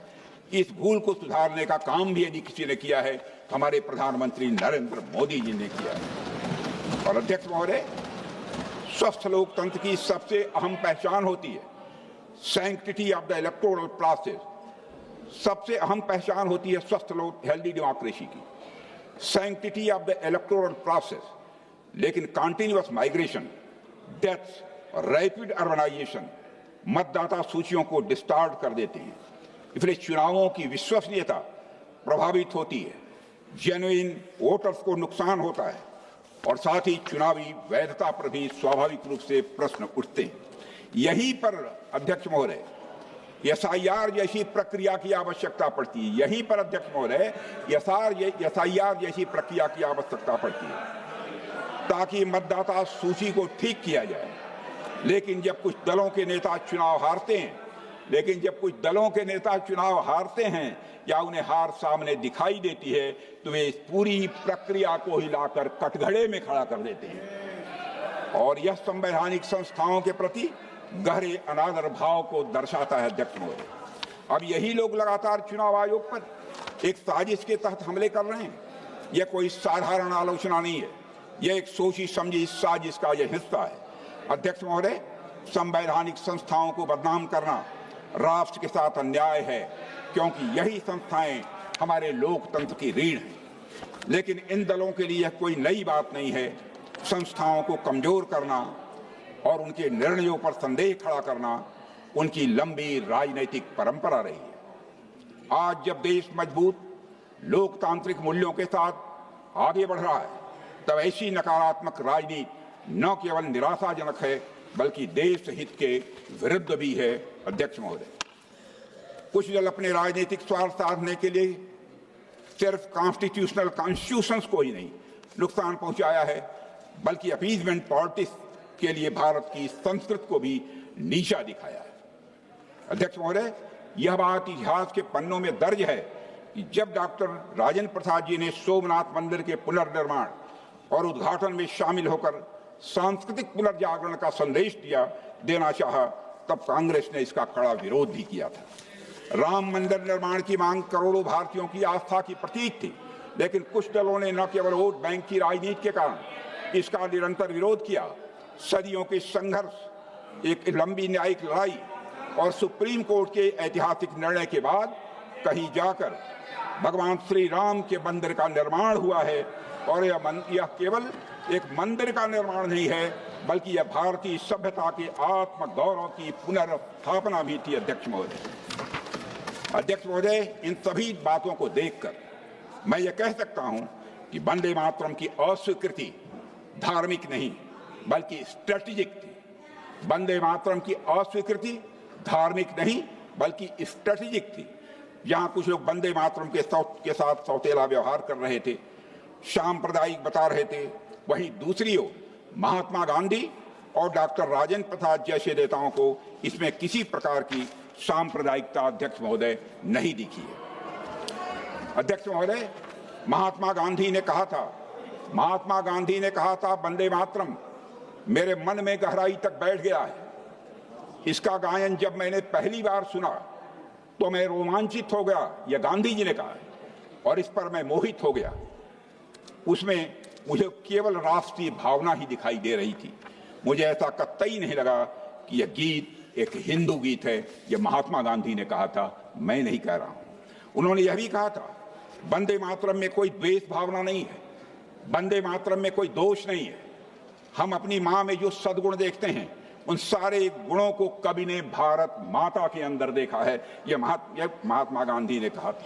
इस भूल को सुधारने का काम भी यदि किसी ने किया है, हमारे प्रधानमंत्री नरेंद्र मोदी जी ने किया है। और अध्यक्ष महोदय, स्वस्थ लोकतंत्र की सबसे अहम पहचान होती है sanctity of the electoral process. सबसे अहम पहचान होती है स्वस्थ हेल्दी डेमोक्रेसी की, sanctity of the electoral process. लेकिन कंटिन्यूअस माइग्रेशन, डेथ्स और रैपिड अर्बनाइजेशन मतदाता सूचियों को डिस्टार्ट कर देते हैं। इसलिए चुनावों की विश्वसनीयता प्रभावित होती है, जेन्युइन वोटर्स को नुकसान होता है और साथ ही चुनावी वैधता पर भी स्वाभाविक रूप से प्रश्न उठते हैं। यहीं पर अध्यक्ष महोदय एसआईआर जैसी प्रक्रिया की आवश्यकता पड़ती है। यहीं पर अध्यक्ष महोदय एसआईआर जैसी प्रक्रिया की आवश्यकता पड़ती है। ताकि मतदाता सूची को ठीक किया जाए। लेकिन जब कुछ दलों के नेता चुनाव हारते हैं या उन्हें हार सामने दिखाई देती है तो वे इस पूरी प्रक्रिया को हिलाकर कटघरे में खड़ा कर देते हैं और यह संवैधानिक संस्थाओं के प्रति गहरे अनादर भाव को दर्शाता है। अध्यक्ष महोदय, अब यही लोग लगातार चुनाव आयोग पर एक साजिश के तहत हमले कर रहे हैं। यह कोई साधारण आलोचना नहीं है, यह एक सोची समझी साजिश का यह हिस्सा है। अध्यक्ष महोदय, संवैधानिक संस्थाओं को बदनाम करना राष्ट्र के साथ अन्याय है, क्योंकि यही संस्थाएं हमारे लोकतंत्र की रीढ़ हैं। लेकिन इन दलों के लिए यह कोई नई बात नहीं है। संस्थाओं को कमजोर करना और उनके निर्णयों पर संदेह खड़ा करना उनकी लंबी राजनीतिक परंपरा रही है। आज जब देश मजबूत लोकतांत्रिक मूल्यों के साथ आगे बढ़ रहा है, तब ऐसी नकारात्मक राजनीति न केवल निराशाजनक है बल्कि देश हित के विरुद्ध भी है। अध्यक्ष महोदय, कुछ दल अपने राजनीतिक स्वार्थ साधने के लिए सिर्फ कॉन्स्टिट्यूशंस को ही नहीं नुकसान पहुंचाया है, बल्कि अपीजमेंट पॉलिटिक्स के लिए भारत की संस्कृति को भी नीचा दिखाया है। अध्यक्ष महोदय, यह बात इतिहास के पन्नों में दर्ज है कि जब डॉक्टर राजेंद्र प्रसाद जी ने सोमनाथ मंदिर के पुनर्निर्माण और उद्घाटन में शामिल होकर सांस्कृतिक पुनर्जागरण का संदेश देना चाहा, तब कांग्रेस ने इसका कड़ा विरोध भी किया था। राम मंदिर निर्माण की मांग करोड़ों भारतीयों की आस्था की प्रतीक थी, लेकिन कुछ दलों ने न केवल वोट बैंक की राजनीति के कारण इसका निरंतर विरोध किया। सदियों के संघर्ष, एक लंबी न्यायिक लड़ाई और सुप्रीम कोर्ट के ऐतिहासिक निर्णय के बाद कहीं जाकर भगवान श्री राम के मंदिर का निर्माण हुआ है और यह केवल एक मंदिर का निर्माण नहीं है, बल्कि यह भारतीय सभ्यता के आत्मगौरव की पुनर्स्थापना भी थी। अध्यक्ष महोदय, इन सभी बातों को देखकर मैं यह कह सकता हूं कि वंदे मातरम की अस्वीकृति धार्मिक नहीं बल्कि स्ट्रेटेजिक थी। वंदे मातरम की अस्वीकृति धार्मिक नहीं बल्कि स्ट्रेटेजिक थी। जहां कुछ लोग वंदे मातरम के साथ सौतेला व्यवहार कर रहे थे, सांप्रदायिक बता रहे थे, वहीं दूसरी ओर महात्मा गांधी और डॉक्टर राजेंद्र प्रसाद जैसे नेताओं को इसमें किसी प्रकार की सांप्रदायिकता अध्यक्ष महोदय नहीं दिखी है। अध्यक्ष महोदय, महात्मा गांधी ने कहा था वंदे मातरम मेरे मन में गहराई तक बैठ गया है। इसका गायन जब मैंने पहली बार सुना तो मैं रोमांचित हो गया, यह गांधी जी ने कहा है, और इस पर मैं मोहित हो गया। उसमें मुझे केवल राष्ट्रीय भावना ही दिखाई दे रही थी। मुझे ऐसा कतई नहीं लगा कि यह गीत एक हिंदू गीत है। यह महात्मा गांधी ने कहा था, मैं नहीं कह रहा हूं। उन्होंने यह भी कहा था वंदे मातरम में कोई द्वेष भावना नहीं है, वंदे मातरम में कोई दोष नहीं है। हम अपनी मां में जो सद्गुण देखते हैं उन सारे गुणों को कवि ने भारत माता के अंदर देखा है। यह महात्मा गांधी ने कहा था।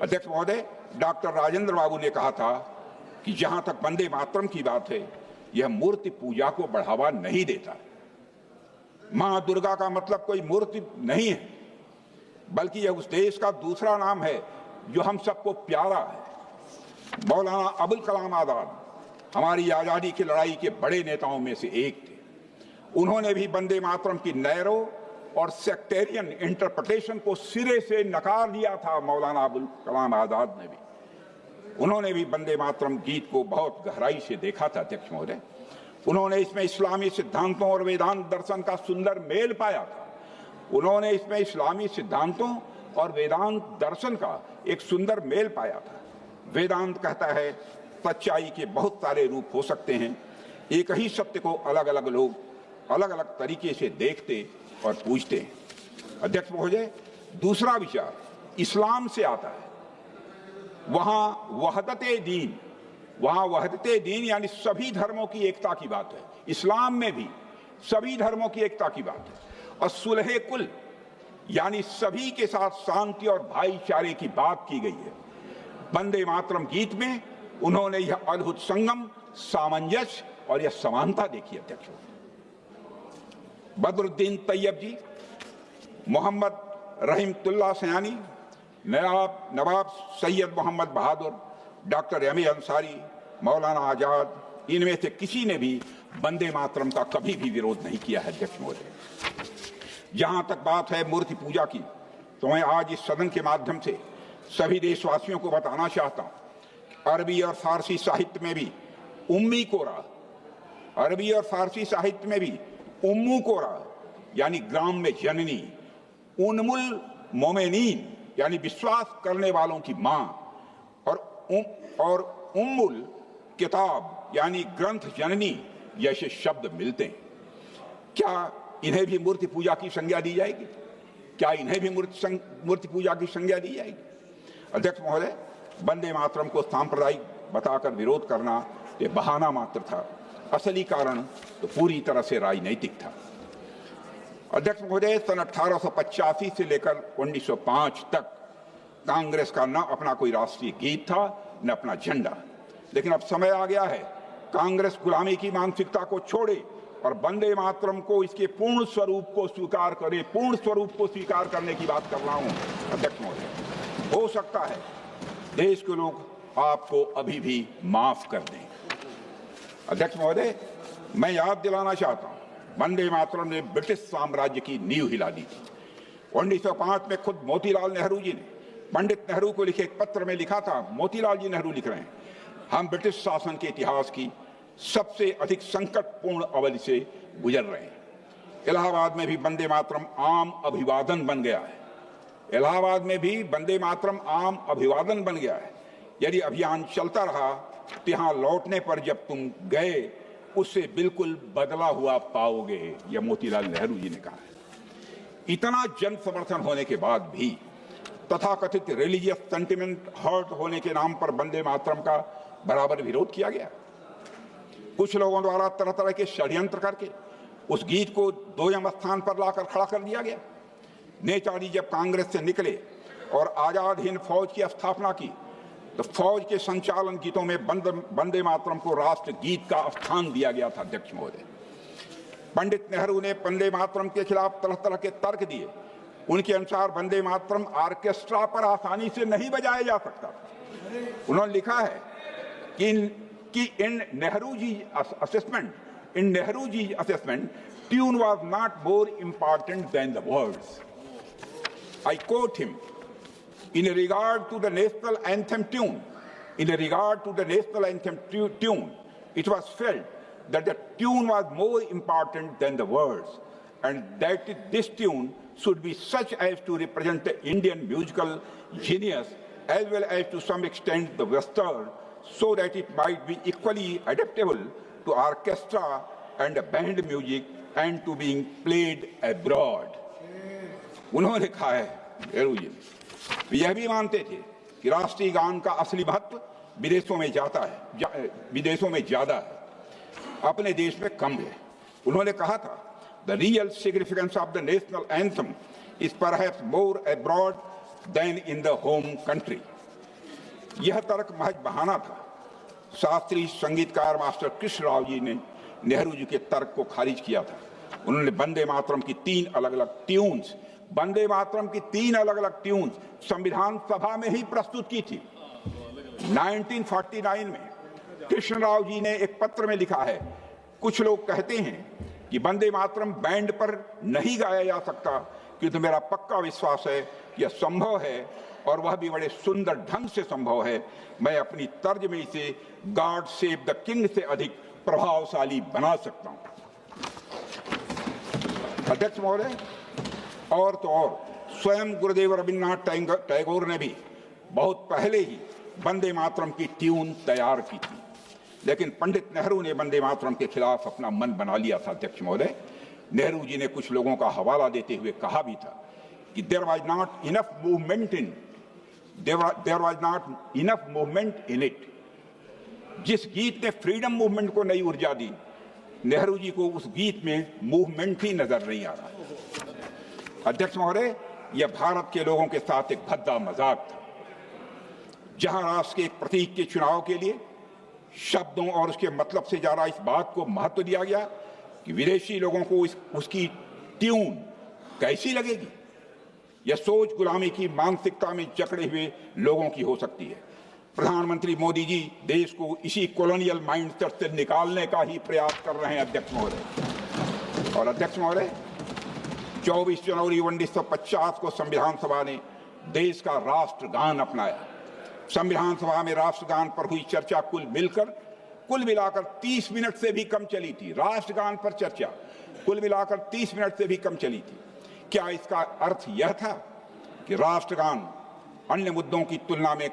अध्यक्ष महोदय, डॉक्टर राजेंद्र बाबू ने कहा था कि जहां तक वंदे मातरम की बात है, यह मूर्ति पूजा को बढ़ावा नहीं देता। मां दुर्गा का मतलब कोई मूर्ति नहीं है, बल्कि यह उस देश का दूसरा नाम है जो हम सबको प्यारा है। मौलाना अबुल कलाम आजाद हमारी आजादी की लड़ाई के बड़े नेताओं में से एक थे। उन्होंने भी वंदे मातरम की नैरो और सेक्टेरियन इंटरप्रिटेशन को सिरे से नकार दिया था। मौलाना अबुल कलाम आजाद ने भी, उन्होंने भी वंदे मातरम गीत को बहुत गहराई से देखा था। अध्यक्ष महोदय, उन्होंने इसमें इस्लामी सिद्धांतों और वेदांत दर्शन का सुंदर मेल पाया था। उन्होंने इसमें इस्लामी सिद्धांतों और वेदांत दर्शन का एक सुंदर मेल पाया था। वेदांत कहता है सच्चाई के बहुत सारे रूप हो सकते हैं, एक ही सत्य को अलग अलग लोग अलग अलग तरीके से देखते और पूछते हैं। अध्यक्ष महोदय, दूसरा विचार इस्लाम से आता है। वहां वहदते दीन यानी सभी धर्मों की एकता की बात है। इस्लाम में भी सभी धर्मों की एकता की बात है। और सुलह कुल यानी सभी के साथ शांति और भाईचारे की बात की गई है। वंदे मातरम गीत में उन्होंने यह अद्भुत संगम, सामंजस्य और यह समानता देखी। अध्यक्ष बदरुद्दीन तैयब जी, मोहम्मद रहीमतुल्लाह सयानी, नवाब सैयद मोहम्मद बहादुर, doctor M A Ansari, Maulana Azad, इनमें से किसी ने भी वंदे मातरम का कभी भी विरोध नहीं किया है अध्यक्ष महोदय। जहां तक बात है मूर्ति पूजा की, तो मैं आज इस सदन के माध्यम से सभी देशवासियों को बताना चाहता हूं, अरबी और फारसी साहित्य में भी उम्मी कोरा, अरबी और फारसी साहित्य में भी उम्मू कोरा यानी ग्राम में जननी, उन्मुल मोमेनीन यानी विश्वास करने वालों की मां, और उम्मुल किताब यानी ग्रंथ जननी जैसे शब्द मिलते हैं। क्या इन्हें भी मूर्ति पूजा की संज्ञा दी जाएगी? क्या इन्हें भी मूर्ति पूजा की संज्ञा दी जाएगी? अध्यक्ष महोदय, वंदे मातरम को सांप्रदायिक बताकर विरोध करना ये बहाना मात्र था, असली कारण तो पूरी तरह से राजनीतिक था। अध्यक्ष महोदय, सन 1885 से लेकर 1905 तक कांग्रेस का न अपना कोई राष्ट्रीय गीत था न अपना झंडा, लेकिन अब समय आ गया है कांग्रेस गुलामी की मानसिकता को छोड़े और वंदे मातरम को इसके पूर्ण स्वरूप को स्वीकार करे। पूर्ण स्वरूप को स्वीकार करने की बात कर रहा हूं अध्यक्ष महोदय। हो सकता है देश के लोग आपको अभी भी माफ कर दें। अध्यक्ष महोदय, मैं याद दिलाना चाहता हूं, वंदे मातरम ने ब्रिटिश साम्राज्य की नींव हिला दी थी। 1905 में खुद मोतीलाल नेहरू जी ने पंडित नेहरू को लिखे एक पत्र में लिखा था, मोतीलाल जी नेहरू लिख रहे हैं, हम ब्रिटिश शासन के इतिहास की सबसे अधिक संकटपूर्ण अवधि से गुजर रहे हैं। इलाहाबाद में भी वंदे मातरम आम अभिवादन बन गया है। इलाहाबाद में भी वंदे मातरम आम अभिवादन बन गया है। यदि अभियान चलता रहा तो यहां लौटने पर जब तुम गए उससे बिल्कुल बदला हुआ पाओगे, यह मोतीलाल नेहरू जी ने कहा है। इतना जन समर्थन होने के बाद भी तथाकथित रिलीजियस सेंटिमेंट हर्ट होने के नाम पर वंदे मातरम का बराबर विरोध किया गया। कुछ लोगों द्वारा तरह तरह के षड्यंत्र करके उस गीत को 2वें स्थान पर लाकर खड़ा कर दिया गया। नेताजी जब कांग्रेस से निकले और आजाद हिंद फौज की स्थापना की तो फौज के संचालन गीतों में वंदे मातरम को राष्ट्र गीत का स्थान दिया गया था अध्यक्ष महोदय। पंडित नेहरू ने वंदे मातरम के खिलाफ तरह तरह के तर्क दिए। उनके अनुसार वंदे मातरम ऑर्केस्ट्रा पर आसानी से नहीं बजाया जा सकता। उन्होंने लिखा है कि in Nehru ji assessment tune was not more important than the words. I quote him, in regard to the national anthem tune, it was felt that the tune was more important than the words, and that this tune should be such as to represent the Indian musical genius as well as to some extent the Western, so that it might be equally adaptable to orchestra and band music and to being played abroad. उन्होंने कहा है नेहरू जी यह भी मानते थे कि राष्ट्रीय गान का असली महत्व विदेशों में ज्यादा है, अपने देश में कम है। उन्होंने कहा था, the real significance of the national anthem is perhaps more abroad than in the home country. यह तर्क महज बहाना था। शास्त्रीय संगीतकार मास्टर कृष्ण राव जी ने नेहरू जी के तर्क को खारिज किया था। उन्होंने वंदे मातरम की 3 अलग अलग ट्यून्स संविधान सभा में ही प्रस्तुत की थी। 1949 में कृष्ण राव जी ने एक पत्र में लिखा है, कुछ लोग कहते हैं कि वंदे मातरम बैंड पर नहीं गाया जा सकता, किंतु मेरा पक्का विश्वास है कि यह संभव है और वह भी बड़े सुंदर ढंग से संभव है। मैं अपनी तर्ज में इसे गॉड सेव द किंग से अधिक प्रभावशाली बना सकता हूं। अध्यक्ष महोदय, और तो और स्वयं गुरुदेव रविन्द्रनाथ टैगोर ने भी बहुत पहले ही वंदे मातरम की ट्यून तैयार की थी, लेकिन पंडित नेहरू ने वंदे मातरम के खिलाफ अपना मन बना लिया था। अध्यक्ष महोदय, नेहरू जी ने कुछ लोगों का हवाला देते हुए कहा भी था कि there was not enough movement in it. जिस गीत ने फ्रीडम मूवमेंट को नई ऊर्जा दी, नेहरू जी को उस गीत में मूवमेंट ही नजर नहीं आ रहा। अध्यक्ष महोदय, यह भारत के लोगों के साथ एक भद्दा मजाक था, जहां राष्ट्र के एक प्रतीक के चुनाव के लिए शब्दों और उसके मतलब से ज्यादा इस बात को महत्व दिया गया कि विदेशी लोगों को उसकी ट्यून कैसी लगेगी। यह सोच गुलामी की मानसिकता में जकड़े हुए लोगों की हो सकती है। प्रधानमंत्री मोदी जी देश को इसी कॉलोनियल माइंडसेट से निकालने का ही प्रयास कर रहे हैं अध्यक्ष महोदय। और अध्यक्ष महोदय, 24 जनवरी 1950 को संविधान सभा ने देश का राष्ट्रगान अपनाया। संविधान सभा में राष्ट्रगान पर हुई चर्चा कुल मिलाकर 30 मिनट से भी कम चली थी। राष्ट्रगान पर चर्चा कुल मिलाकर 30 मिनट से भी कम चली थी। क्या इसका अर्थ यह था कि राष्ट्रगान अन्य मुद्दों की तुलना में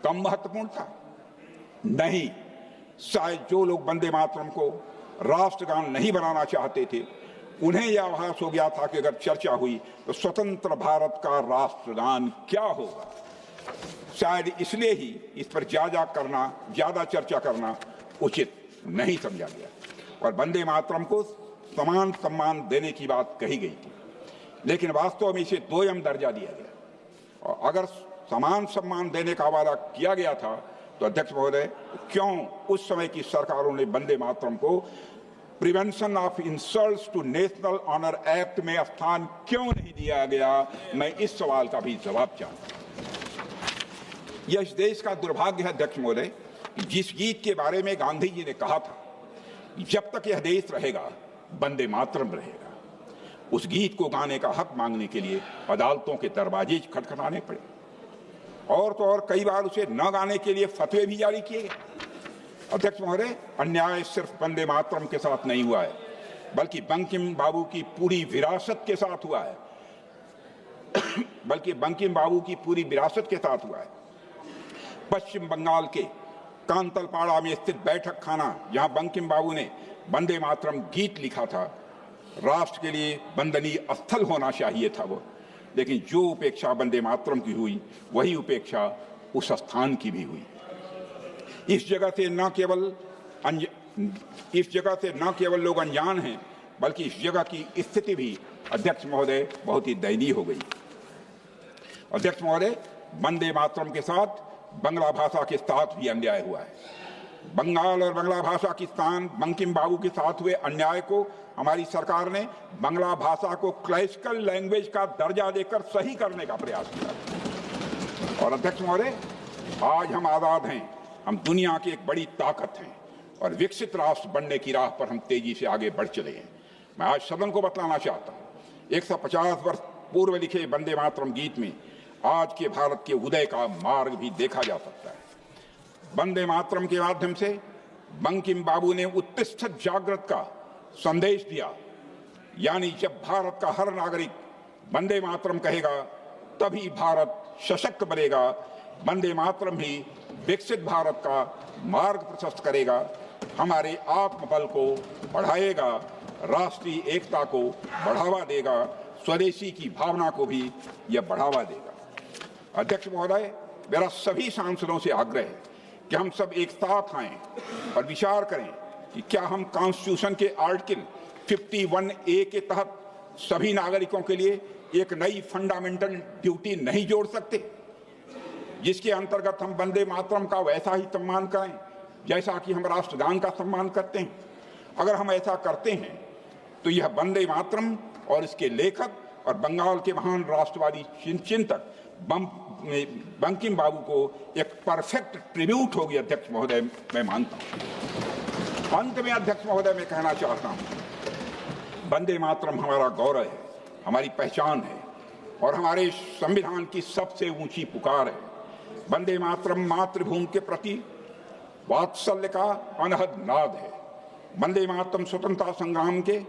कम महत्वपूर्ण था? नहीं, शायद जो लोग वंदे मातरम को राष्ट्रगान नहीं बनाना चाहते थे, उन्हें यह आभास हो गया था कि अगर चर्चा हुई तो स्वतंत्र भारत का राष्ट्रगान क्या होगा। शायद इसलिए ही इस पर ज्यादा चर्चा करना उचित नहीं समझा गया और वंदे मातरम को समान सम्मान देने की बात कही गई थी, लेकिन वास्तव में इसे दोयम दर्जा दिया गया। और अगर समान सम्मान देने का वादा किया गया था तो अध्यक्ष महोदय, क्यों उस समय की सरकारों ने वंदे मातरम को prevention of insults to national honour act में स्थान क्यों नहीं दिया गया? मैं इस सवाल का भी जवाब चाहता हूं। यह इस देश का दुर्भाग्य है अध्यक्ष महोदय, जिस गीत के बारे में गांधी जी ने कहा था जब तक यह देश रहेगा वंदे मातरम रहेगा, उस गीत को गाने का हक मांगने के लिए अदालतों के दरवाजे खटखटाने पड़े और तो और कई बार उसे न गाने के लिए फतवे भी जारी किए गए। अध्यक्ष महोदय, अन्याय सिर्फ वंदे मातरम के साथ नहीं हुआ है, बल्कि बंकिम बाबू की पूरी विरासत के साथ हुआ है पश्चिम बंगाल के कांतलपाड़ा में स्थित बैठक खाना, जहां बंकिम बाबू ने वंदे मातरम गीत लिखा था, राष्ट्र के लिए वंदनीय स्थल होना चाहिए था वो, लेकिन जो उपेक्षा वंदे मातरम की हुई वही उपेक्षा उस स्थान की भी हुई। इस जगह से न केवल लोग अनजान हैं, बल्कि इस जगह की स्थिति भी अध्यक्ष महोदय बहुत ही दयनीय हो गई। अध्यक्ष महोदय, वंदे मातरम के साथ बंगला भाषा के साथ भी अन्याय हुआ है। बंगाल और बंगला भाषा की स्थान बंकिम बाबू के साथ हुए अन्याय को हमारी सरकार ने बंगला भाषा को क्लासिकल लैंग्वेज का दर्जा देकर सही करने का प्रयास किया। और अध्यक्ष महोदय, आज हम आजाद हैं, हम दुनिया की एक बड़ी ताकत हैं और विकसित राष्ट्र बनने की राह पर हम तेजी से आगे बढ़ चले हैं। मैं आज सदन को बतलाना चाहता हूँ, 150 वर्ष पूर्व लिखे वंदे मातरम गीत में आज के भारत के उदय का मार्ग भी देखा जा सकता है। वंदे मातरम के माध्यम से बंकिम बाबू ने उत्तिष्ठ जागृत का संदेश दिया, यानी जब भारत का हर नागरिक वंदे मातरम कहेगा तभी भारत सशक्त बनेगा। वंदे मातरम ही विकसित भारत का मार्ग प्रशस्त करेगा, हमारे आत्मबल को बढ़ाएगा, राष्ट्रीय एकता को बढ़ावा देगा, स्वदेशी की भावना को भी यह बढ़ावा देगा। अध्यक्ष महोदय, मेरा सभी सांसदों से आग्रह है कि हम सब एक साथ आएं और विचार करें कि क्या हम कॉन्स्टिट्यूशन के आर्टिकल 51A के तहत सभी नागरिकों के लिए एक नई फंडामेंटल ड्यूटी नहीं जोड़ सकते, जिसके अंतर्गत हम वंदे मातरम का वैसा ही सम्मान करें जैसा कि हम राष्ट्रगान का सम्मान करते हैं। अगर हम ऐसा करते हैं तो यह वंदे मातरम और इसके लेखक और बंगाल के महान राष्ट्रवादी चिंतक बंकिम बाबू को एक परफेक्ट ट्रिब्यूट होगी। अध्यक्ष महोदय, मैं मानता हूं। अंत में अध्यक्ष महोदय, मैं कहना चाहता हूं, वंदे मातरम हमारा गौरव है, हमारी पहचान है और हमारे संविधान की सबसे ऊंची पुकार है। वंदे मातरम मातृभूमि के प्रति वात्सल्य का अनहद नाद है। वंदे मातरम स्वतंत्रता संग्राम के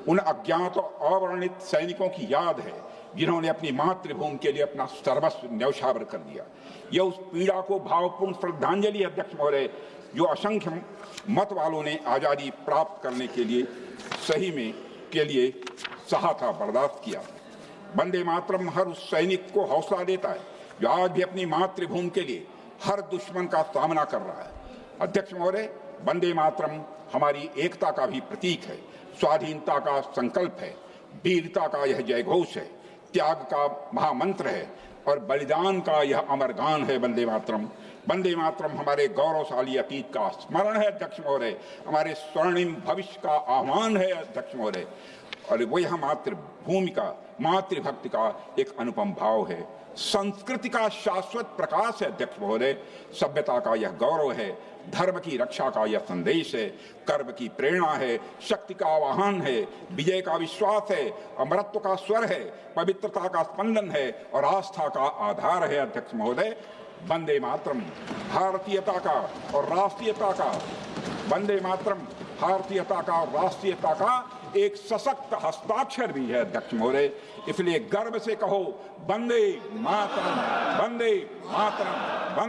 उन अज्ञात और अवर्णित सैनिकों की याद है जिन्होंने अपनी मातृभूमि के लिए अपना सर्वस्व न्यौछावर कर दिया। यह उस पीड़ा को भावपूर्ण श्रद्धांजलि अध्यक्ष महोदय, जो असंख्य मत वालों ने आजादी प्राप्त करने के लिए सहा था, बर्दाश्त किया। वंदे मातरम हर उस सैनिक को हौसला देता है जो आज भी अपनी मातृभूमि के लिए हर दुश्मन का सामना कर रहा है। अध्यक्ष महोदय, वंदे मातरम हमारी एकता का भी प्रतीक है, स्वाधीनता का संकल्प है, वीरता का यह जयघोष है, त्याग का महामंत्र है और बलिदान का यह अमर गान है। वंदे मातरम वंदे मातरम हमारे गौरवशाली अतीत का स्मरण है अध्यक्ष महोदय, हमारे स्वर्णिम भविष्य का आह्वान है अध्यक्ष महोदय, और वो यह मातृभूमि का, मातृभक्ति का एक अनुपम भाव है। संस्कृति का शाश्वत प्रकाश है अध्यक्ष महोदय, सभ्यता का यह गौरव है, धर्म की रक्षा का यह संदेश है, कर्म की प्रेरणा है, शक्ति का आह्वान है, विजय का विश्वास है, अमरत्व का स्वर है, पवित्रता का स्पंदन है और आस्था का आधार है अध्यक्ष महोदय। वंदे मातरम भारतीयता का और राष्ट्रीयता का, वंदे मातरम भारतीयता का और राष्ट्रीयता का एक सशक्त हस्ताक्षर भी है अध्यक्ष महोदय। इसलिए गर्व से कहो वंदे मातरम, वंदे मातरम, वंदे